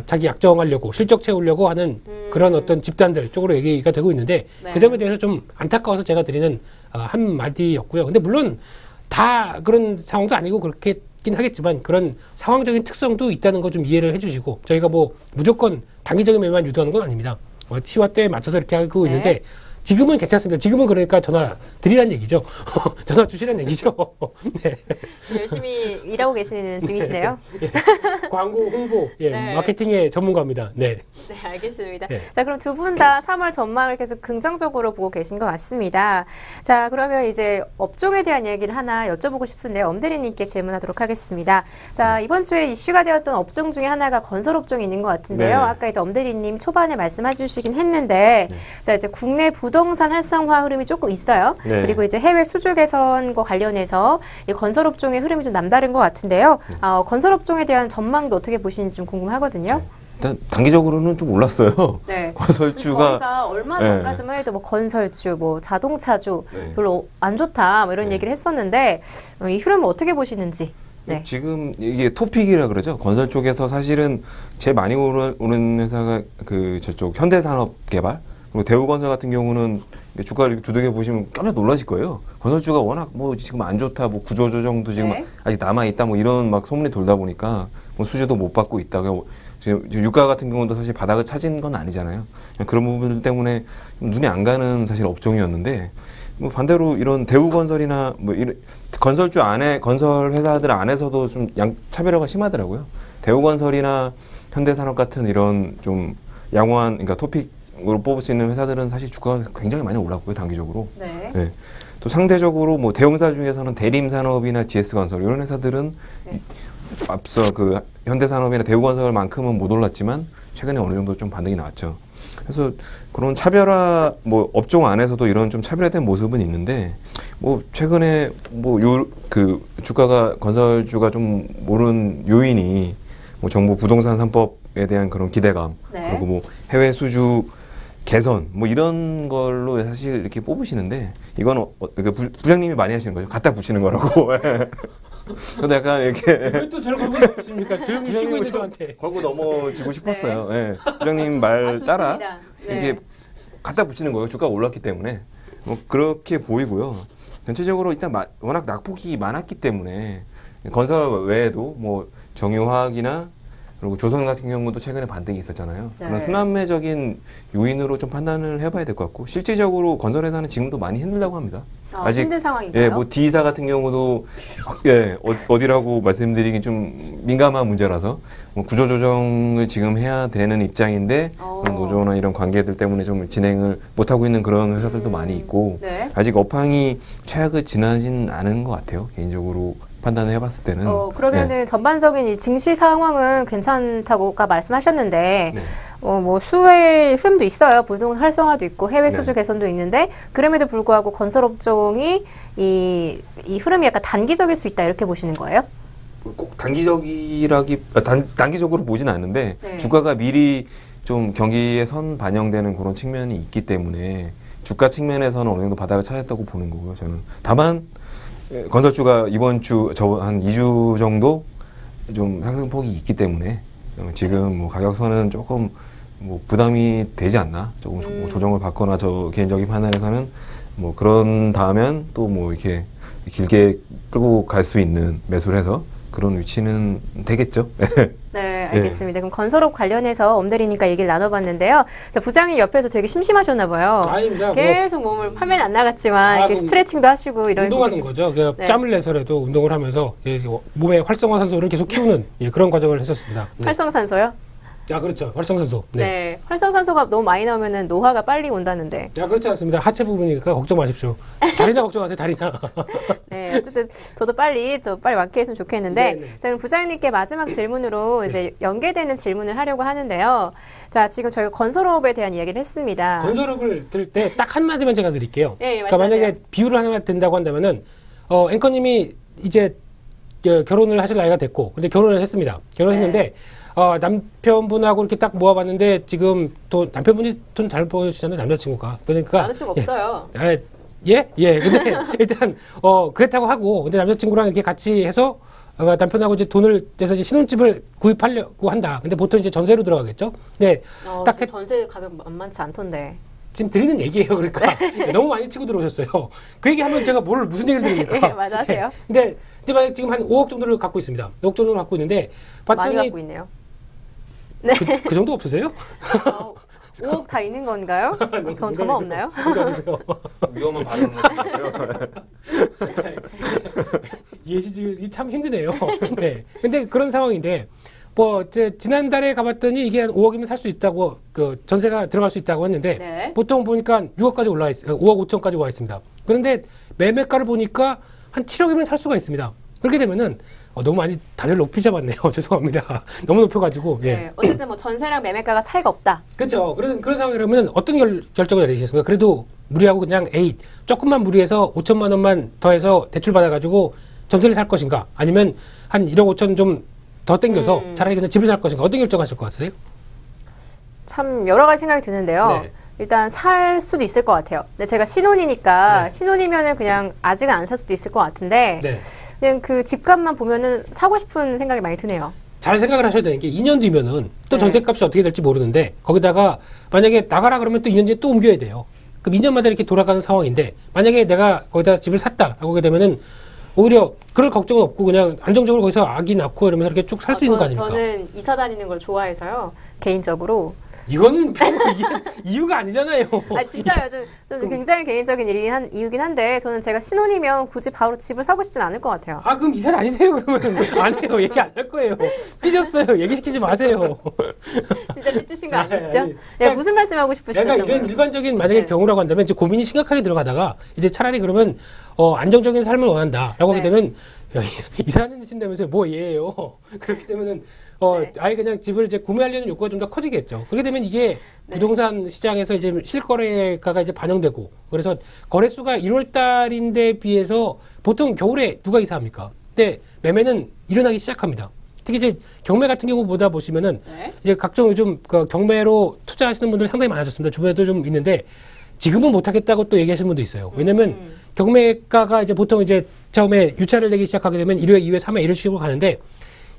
자기 약정하려고 실적 채우려고 하는 그런 어떤 집단들 쪽으로 얘기가 되고 있는데 네. 그 점에 대해서 좀 안타까워서 제가 드리는 한 마디였고요. 근데 물론 다 그런 상황도 아니고 그렇겠긴 하겠지만 그런 상황적인 특성도 있다는 거 좀 이해를 해주시고 저희가 뭐 무조건 단기적인 매매만 유도하는 건 아닙니다. 시와 때에 맞춰서 이렇게 하고 네. 있는데 지금은 괜찮습니다. 지금은 그러니까 전화 드리란 얘기죠. 전화 주시란 얘기죠. 네. 지금 열심히 일하고 계시는 중이시네요. 예. 광고, 홍보, 예, 네. 마케팅의 전문가입니다. 네. 네, 알겠습니다. 네. 자, 그럼 두 분 다 3월 전망을 계속 긍정적으로 보고 계신 것 같습니다. 자, 그러면 이제 업종에 대한 얘기를 하나 여쭤보고 싶은데요. 엄대리님께 질문하도록 하겠습니다. 자, 이번 주에 이슈가 되었던 업종 중에 하나가 건설업종이 있는 것 같은데요. 네. 아까 이제 엄대리님 초반에 말씀해 주시긴 했는데, 자, 이제 국내 부동산 활성화 흐름이 조금 있어요. 네. 그리고 이제 해외 수주 개선과 관련해서 이 건설업종의 흐름이 좀 남다른 것 같은데요. 건설업종에 대한 전망도 어떻게 보시는지 좀 궁금하거든요. 일단 단기적으로는 좀 올랐어요. 네. 건설주가 저희가 얼마 네. 전까지만 해도 뭐 건설주, 뭐 자동차주 네. 별로 안 좋다 뭐 이런 네. 얘기를 했었는데 이 흐름을 어떻게 보시는지. 네. 지금 이게 토픽이라 그러죠. 건설 쪽에서 사실은 제일 많이 오른 회사가 그 저쪽 현대산업개발 그리고 대우건설 같은 경우는 주가를 이렇게 두들겨 보시면 깜짝 놀라실 거예요. 건설주가 워낙 뭐 지금 안 좋다, 뭐 구조조정도 지금 네. 아직 남아 있다, 뭐 이런 막 소문이 돌다 보니까 뭐 수주도 못 받고 있다. 지금 유가 같은 경우도 사실 바닥을 찾은 건 아니잖아요. 그런 부분들 때문에 눈이 안 가는 사실 업종이었는데 뭐 반대로 이런 대우건설이나 뭐 이런 건설주 안에 건설 회사들 안에서도 좀 차별화가 심하더라고요. 대우건설이나 현대산업 같은 이런 좀 양호한 그러니까 토픽으로 뽑을 수 있는 회사들은 사실 주가가 굉장히 많이 올랐고요, 단기적으로. 네. 네. 또 상대적으로 뭐 대형사 중에서는 대림산업이나 GS건설 이런 회사들은 네. 앞서 그 현대산업이나 대우건설만큼은 못 올랐지만 최근에 어느 정도 좀 반등이 나왔죠. 그래서 그런 차별화 뭐 업종 안에서도 이런 좀 차별화된 모습은 있는데 뭐 최근에 뭐 그 주가가 건설주가 좀 오른 요인이 뭐 정부 부동산 3법에 대한 그런 기대감 네. 그리고 뭐 해외 수주 개선 뭐 이런 걸로 사실 이렇게 뽑으시는데 이건 부장님이 많이 하시는 거죠. 갖다 붙이는 거라고. 근데 약간 이렇게 왜 또 저를 걸고 있습니까? 조용히 쉬고 있는 저한테. 걸고 넘어지고 싶었어요. 네. 부장님 말 따라 좋습니다. 네. 이게 갖다 붙이는 거예요. 주가가 올랐기 때문에 뭐 그렇게 보이고요. 전체적으로 일단 워낙 낙폭이 많았기 때문에 건설 외에도 뭐 정유화학이나 그리고 조선 같은 경우도 최근에 반등이 있었잖아요. 네. 그런 순환매적인 요인으로 좀 판단을 해봐야 될 것 같고 실질적으로 건설회사는 지금도 많이 힘들다고 합니다. 아직 힘든 상황인가요? 예, 뭐 D사 같은 경우도 예, 어디라고 말씀드리긴 좀 민감한 문제라서 뭐 구조조정을 지금 해야 되는 입장인데 그런 노조나 이런 관계들 때문에 좀 진행을 못 하고 있는 그런 회사들도 많이 있고 네. 아직 업황이 최악을 지나진 않은 것 같아요. 개인적으로 판단을 해봤을 때는. 그러면은 전반적인 이 증시 상황은 괜찮다고 아까 말씀하셨는데, 네. 뭐 수의 흐름도 있어요. 부동산 활성화도 있고 해외 수주 네. 개선도 있는데, 그럼에도 불구하고 건설업종이 이 흐름이 약간 단기적일 수 있다 이렇게 보시는 거예요? 꼭 단기적으로 보진 않는데 네. 주가가 미리 좀 경기에 선 반영되는 그런 측면이 있기 때문에 주가 측면에서는 어느 정도 바닥을 찾았다고 보는 거고요. 저는 다만 건설주가 이번 주 한 2주 정도 좀 상승폭이 있기 때문에 지금 뭐 가격선은 조금 뭐 부담이 되지 않나 조금 뭐 조정을 받거나 저 개인적인 판단에서는 뭐 그런 다음엔 또 뭐 이렇게 길게 끌고 갈 수 있는 매수를 해서 그런 위치는 되겠죠. 네, 알겠습니다. 그럼 건설업 관련해서 엄대리니까 얘기를 나눠봤는데요. 자, 부장님 옆에서 되게 심심하셨나 봐요. 아닙니다. 계속 몸을 화면 안 나갔지만 이렇게 스트레칭도 하시고 이런 운동하는 거죠. 네. 짬을 내서라도 운동을 하면서 몸의 활성화산소를 계속 키우는 그런 과정을 했었습니다. 네. 활성산소요? 야, 그렇죠. 활성산소. 네. 활성산소가 너무 많이 나오면은 노화가 빨리 온다는데. 야, 그렇지 않습니다. 하체 부분이니까 걱정 마십시오. 다리나 걱정하세요. 다리나. 네, 어쨌든 저도 빨리 완쾌했으면 좋겠는데, 네네. 자, 그럼 부장님께 마지막 질문으로 이제 연계되는 질문을 하려고 하는데요. 자, 지금 저희가 건설업에 대한 이야기를 했습니다. 건설업을 들 때 딱 한마디만 제가 드릴게요. 네, 그러니까 말씀하세요. 만약에 비유를 하나 든다고 한다면은 앵커님이 이제 결혼을 하실 나이가 됐고, 근데 결혼을 했습니다. 결혼했는데 남편분하고 이렇게 딱 모아봤는데 지금 또 남편분이 돈 잘 보여주잖아요, 남자친구가. 그러니까 남자친구 없어요. 예. 근데 일단 그렇다고 하고 근데 남자친구랑 이렇게 같이 해서 남편하고 이제 돈을 내서 이제 신혼집을 구입하려고 한다. 근데 보통 이제 전세로 들어가겠죠. 근데 딱 전세 가격 만만치 않던데. 지금 드리는 얘기예요. 그러니까 너무 많이 치고 들어오셨어요. 그 얘기하면 제가 무슨 얘기를 드립니까? 예, 맞아 하세요. 근데 이제 만약 지금 한 5억 정도를 갖고 있습니다. 5억 정도를 갖고 있는데 많이 봤더니 갖고 있네요. 네. 그 정도 없으세요? 5억 다 있는 건가요? 저만 없나요? 위험한 발언을 하셨고요. 예시질이 참 힘드네요. 네. 근데 그런 상황인데 지난달에 가봤더니 이게 한 5억이면 살 수 있다고 전세가 들어갈 수 있다고 했는데 네. 보통 보니까 6억까지 올라와 있어요. 5억 5천까지 와 있습니다. 그런데 매매가를 보니까 한 7억이면 살 수가 있습니다. 그렇게 되면은 너무 많이 다리를 높이 잡았네요. 죄송합니다. 너무 높여가지고. 예. 네. 어쨌든 뭐 전세랑 매매가가 차이가 없다. 그렇죠. 그런 상황이라면 어떤 결정을 내리시겠습니까? 그래도 무리하고 그냥 조금만 무리해서 5천만 원만 더해서 대출 받아가지고 전세를 살 것인가? 아니면 한 1억 5천 좀 더 땡겨서 차라리 그냥 집을 살 것인가? 어떤 결정하실 것 같으세요? 참 여러 가지 생각이 드는데요. 네. 일단 살 수도 있을 것 같아요. 근데 제가 신혼이니까 네. 신혼이면은 그냥 아직은 안 살 수도 있을 것 같은데 네. 그냥 그 집값만 보면은 사고 싶은 생각이 많이 드네요. 잘 생각을 하셔야 되는 게 2년 뒤면은 또 네. 전세값이 어떻게 될지 모르는데 거기다가 만약에 나가라 그러면 또 2년 뒤에 또 옮겨야 돼요. 그럼 2년마다 이렇게 돌아가는 상황인데 만약에 내가 거기다 집을 샀다라고 하게 되면은 오히려 그럴 걱정은 없고 그냥 안정적으로 거기서 아기 낳고 이러면서 이렇게 쭉 살 수 있는 거 아닙니까? 저는 이사 다니는 걸 좋아해서요. 개인적으로. 이거는 이유가 아니잖아요. 진짜요. 저는 굉장히 개인적인 이유긴 한데 저는 제가 신혼이면 굳이 바로 집을 사고 싶진 않을 것 같아요. 그럼 이사 다니세요 그러면. 안 해요. 얘기 안 할 거예요. 삐졌어요. 얘기시키지 마세요. 진짜 삐지신 거 아니시죠? 아니, 네, 무슨 말씀하고 싶으시죠? 내가 이런 일반적인 만약에 네. 경우라고 한다면 이제 고민이 심각하게 들어가다가 이제 차라리 그러면 안정적인 삶을 원한다라고 하게 네. 되면 이사 다니신다면서요. 뭐 예요. 그렇게 되면은 네. 아예 그냥 집을 이제 구매하려는 욕구가 좀 더 커지겠죠. 그렇게 되면 이게 네. 부동산 시장에서 이제 실거래가가 이제 반영되고 그래서 거래수가 1월 달인데 비해서 보통 겨울에 누가 이사합니까? 근데 매매는 일어나기 시작합니다. 특히 이제 경매 같은 경우 보다 보시면은 네. 이제 각종 요즘 경매로 투자하시는 분들 상당히 많아졌습니다. 주변에도 좀 있는데 지금은 못하겠다고 또 얘기하시는 분도 있어요. 왜냐면 경매가가 이제 보통 이제 처음에 유찰을 내기 시작하게 되면 1회, 2회, 3회 이런 식으로 가는데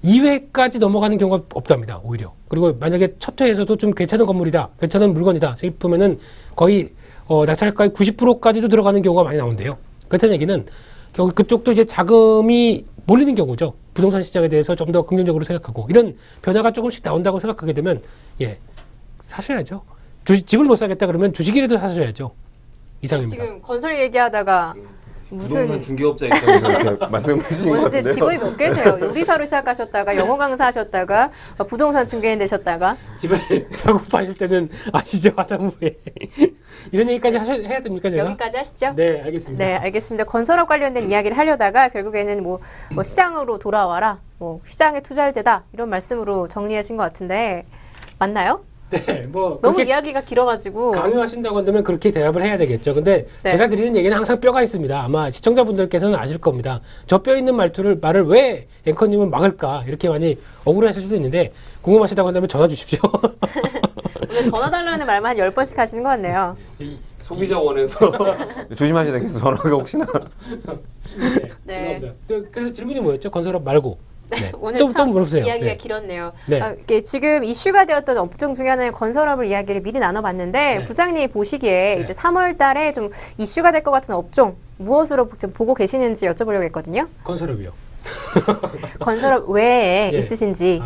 2회까지 넘어가는 경우가 없답니다. 오히려. 그리고 만약에 첫 회에서도 좀 괜찮은 건물이다, 괜찮은 물건이다 싶으면은 거의 낙찰가의 90%까지도 들어가는 경우가 많이 나온대요. 그렇다는 얘기는 결국 그쪽도 이제 자금이 몰리는 경우죠. 부동산 시장에 대해서 좀 더 긍정적으로 생각하고 이런 변화가 조금씩 나온다고 생각하게 되면 사셔야죠. 집을 못 사겠다 그러면 주식이라도 사셔야죠. 이상입니다. 지금 건설 얘기하다가 부동산 무슨 중개업자 입장에서 이렇게 말씀해 주신 것 언제 같은데요. 직업이 몇 개세요? 요리사로 시작하셨다가 영어 강사하셨다가 부동산 중개인 되셨다가 집을 사고 파실 때는 아시죠? 하다무에 이런 얘기까지 해야 됩니까 제가? 여기까지 하시죠? 네, 알겠습니다. 네, 알겠습니다. 건설업 관련된 이야기를 하려다가 결국에는 뭐 시장으로 돌아와라, 시장에 투자할 때다 이런 말씀으로 정리하신 것 같은데 맞나요? 네, 뭐 너무 그렇게 이야기가 길어가지고 강요하신다고 한다면 그렇게 대답을 해야 되겠죠. 근데 네. 제가 드리는 얘기는 항상 뼈가 있습니다. 아마 시청자분들께서는 아실 겁니다. 저 뼈 있는 말을 왜 앵커님은 막을까 이렇게 많이 억울하실 수도 있는데 궁금하시다고 한다면 전화 주십시오. 오늘 전화 달라는 말만 한 10번씩 하시는 것 같네요. 소비자원에서 조심하셔야 되겠어. 전화가 혹시나. 네. 죄송합니다. 그래서 질문이 뭐였죠? 건설업 말고. 네. 오늘 또 참 물어보세요. 이야기가 네. 길었네요. 네. 이게 지금 이슈가 되었던 업종 중에 하나는 건설업을 이야기를 미리 나눠봤는데 네. 부장님이 보시기에 네. 이제 3월 달에 좀 이슈가 될 것 같은 업종 무엇으로 좀 보고 계시는지 여쭤보려고 했거든요. 건설업이요. 건설업 외에 예. 있으신지.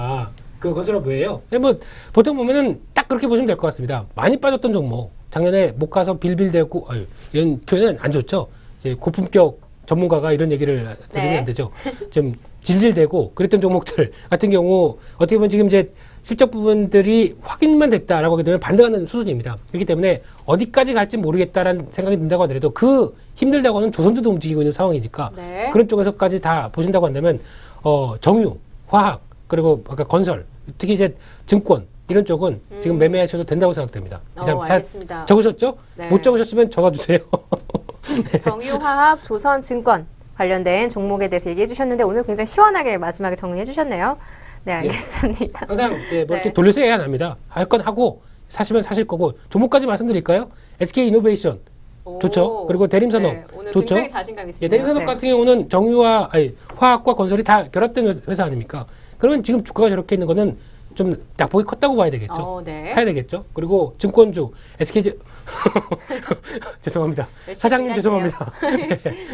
그 건설업 외에요. 뭐 보통 보면은 딱 그렇게 보시면 될 것 같습니다. 많이 빠졌던 종목, 작년에 못 가서 빌빌대고 이런 표현은 안 좋죠. 이제 고품격 전문가가 이런 얘기를 드리면 네. 안 되죠. 좀 질질대고 그랬던 종목들 같은 경우 어떻게 보면 지금 이제 실적 부분들이 확인만 됐다라고 하게 되면 반등하는 수준입니다. 그렇기 때문에 어디까지 갈지 모르겠다라는 생각이 든다고 하더라도 그 힘들다고 하는 조선주도 움직이고 있는 상황이니까 네. 그런 쪽에서까지 다 보신다고 한다면 정유, 화학 그리고 아까 건설, 특히 이제 증권 이런 쪽은 지금 매매하셔도 된다고 생각됩니다. 이상 잘 알겠습니다. 적으셨죠? 네. 못 적으셨으면 적어주세요. 정유화학, 조선증권 관련된 종목에 대해서 얘기해 주셨는데 오늘 굉장히 시원하게 마지막에 정리해 주셨네요. 네, 알겠습니다. 항상 예, 뭐 이렇게 네. 돌려서 해야 합니다. 할 건 하고 사시면 사실 거고 종목까지 말씀드릴까요? SK 이노베이션 좋죠. 그리고 대림산업 네, 오늘 좋죠. 굉장히 자신감 예, 있으시네요. 대림산업 네. 같은 경우는 화학과 건설이 다 결합된 회사 아닙니까? 그러면 지금 주가가 저렇게 있는 거는 좀 낙폭이 컸다고 봐야 되겠죠. 네. 사야 되겠죠. 그리고 증권주 SK 죄송합니다. 사장님 죄송합니다.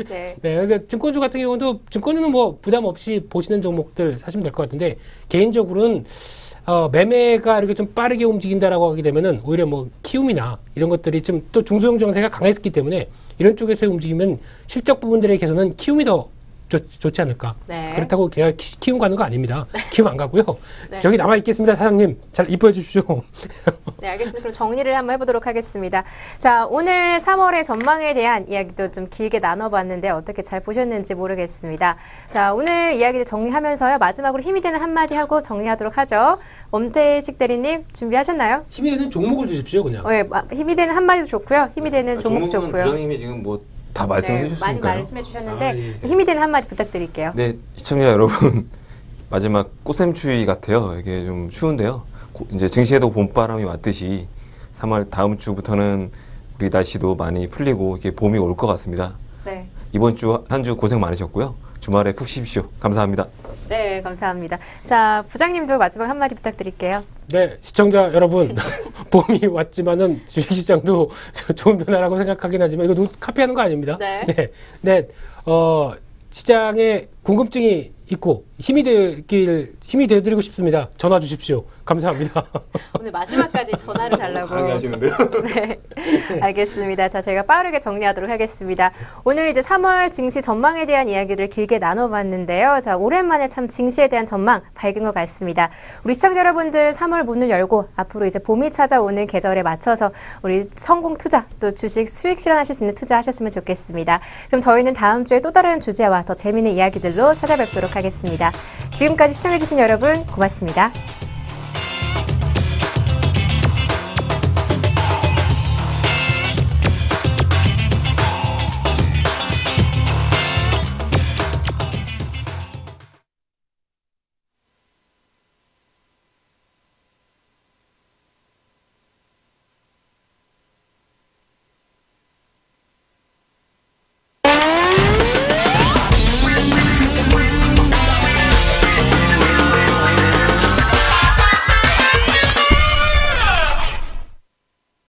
네. 네, 그러니까 증권주 같은 경우도 증권주는 뭐 부담 없이 보시는 종목들 사시면 될 것 같은데 개인적으로는 매매가 이렇게 좀 빠르게 움직인다라고 하게 되면은 오히려 뭐 키움이나 이런 것들이 좀 또 중소형 정세가 강했기 때문에 이런 쪽에서 움직이면 실적 부분들의 개선은 키움이 더 좋지 않을까. 네. 그렇다고 걔가 키움 가는 거 아닙니다. 키움 안 가고요. 네. 저기 남아 있겠습니다, 사장님. 잘 이뻐해 주십시오. 네, 알겠습니다. 그럼 정리를 한번 해보도록 하겠습니다. 자, 오늘 3월의 전망에 대한 이야기도 좀 길게 나눠봤는데 어떻게 잘 보셨는지 모르겠습니다. 자, 오늘 이야기를 정리하면서요. 마지막으로 힘이 되는 한마디 하고 정리하도록 하죠. 엄태식 대리님 준비하셨나요? 힘이 되는 종목을 주십시오, 그냥. 네, 힘이 되는 한마디도 좋고요. 힘이 되는 종목 종목은 좋고요. 부장님이 지금 뭐 다 말씀해 네, 많이 주셨으니까요. 말씀해 주셨는데 아, 예. 힘이 되는 한마디 부탁드릴게요. 네, 시청자 여러분 마지막 꽃샘추위 같아요. 이게 좀 추운데요. 이제 증시에도 봄바람이 왔듯이 3월 다음 주부터는 우리 날씨도 많이 풀리고 이게 봄이 올 것 같습니다. 네. 이번 주 한 주 고생 많으셨고요. 주말에 푹 쉬십시오. 감사합니다. 네, 감사합니다. 자, 부장님도 마지막 한마디 부탁드릴게요. 네, 시청자 여러분, 봄이 왔지만은 주식시장도 좋은 변화라고 생각하긴 하지만 이거 누구 카피하는 거 아닙니다. 네. 네, 시장에 궁금증이 있고 힘이 되드리고 싶습니다. 전화 주십시오. 감사합니다. 오늘 마지막까지 전화를 달라고. 하시는데요. 네, 알겠습니다. 자, 제가 빠르게 정리하도록 하겠습니다. 오늘 이제 3월 증시 전망에 대한 이야기를 길게 나눠봤는데요. 자, 오랜만에 참 증시에 대한 전망 밝은 것 같습니다. 우리 시청자 여러분들 3월 문을 열고 앞으로 이제 봄이 찾아오는 계절에 맞춰서 우리 성공 투자 또 주식 수익 실현하실 수 있는 투자하셨으면 좋겠습니다. 그럼 저희는 다음 주에 또 다른 주제와 더 재미있는 이야기들로 찾아뵙도록 하겠습니다. 지금까지 시청해주신 여러분 고맙습니다.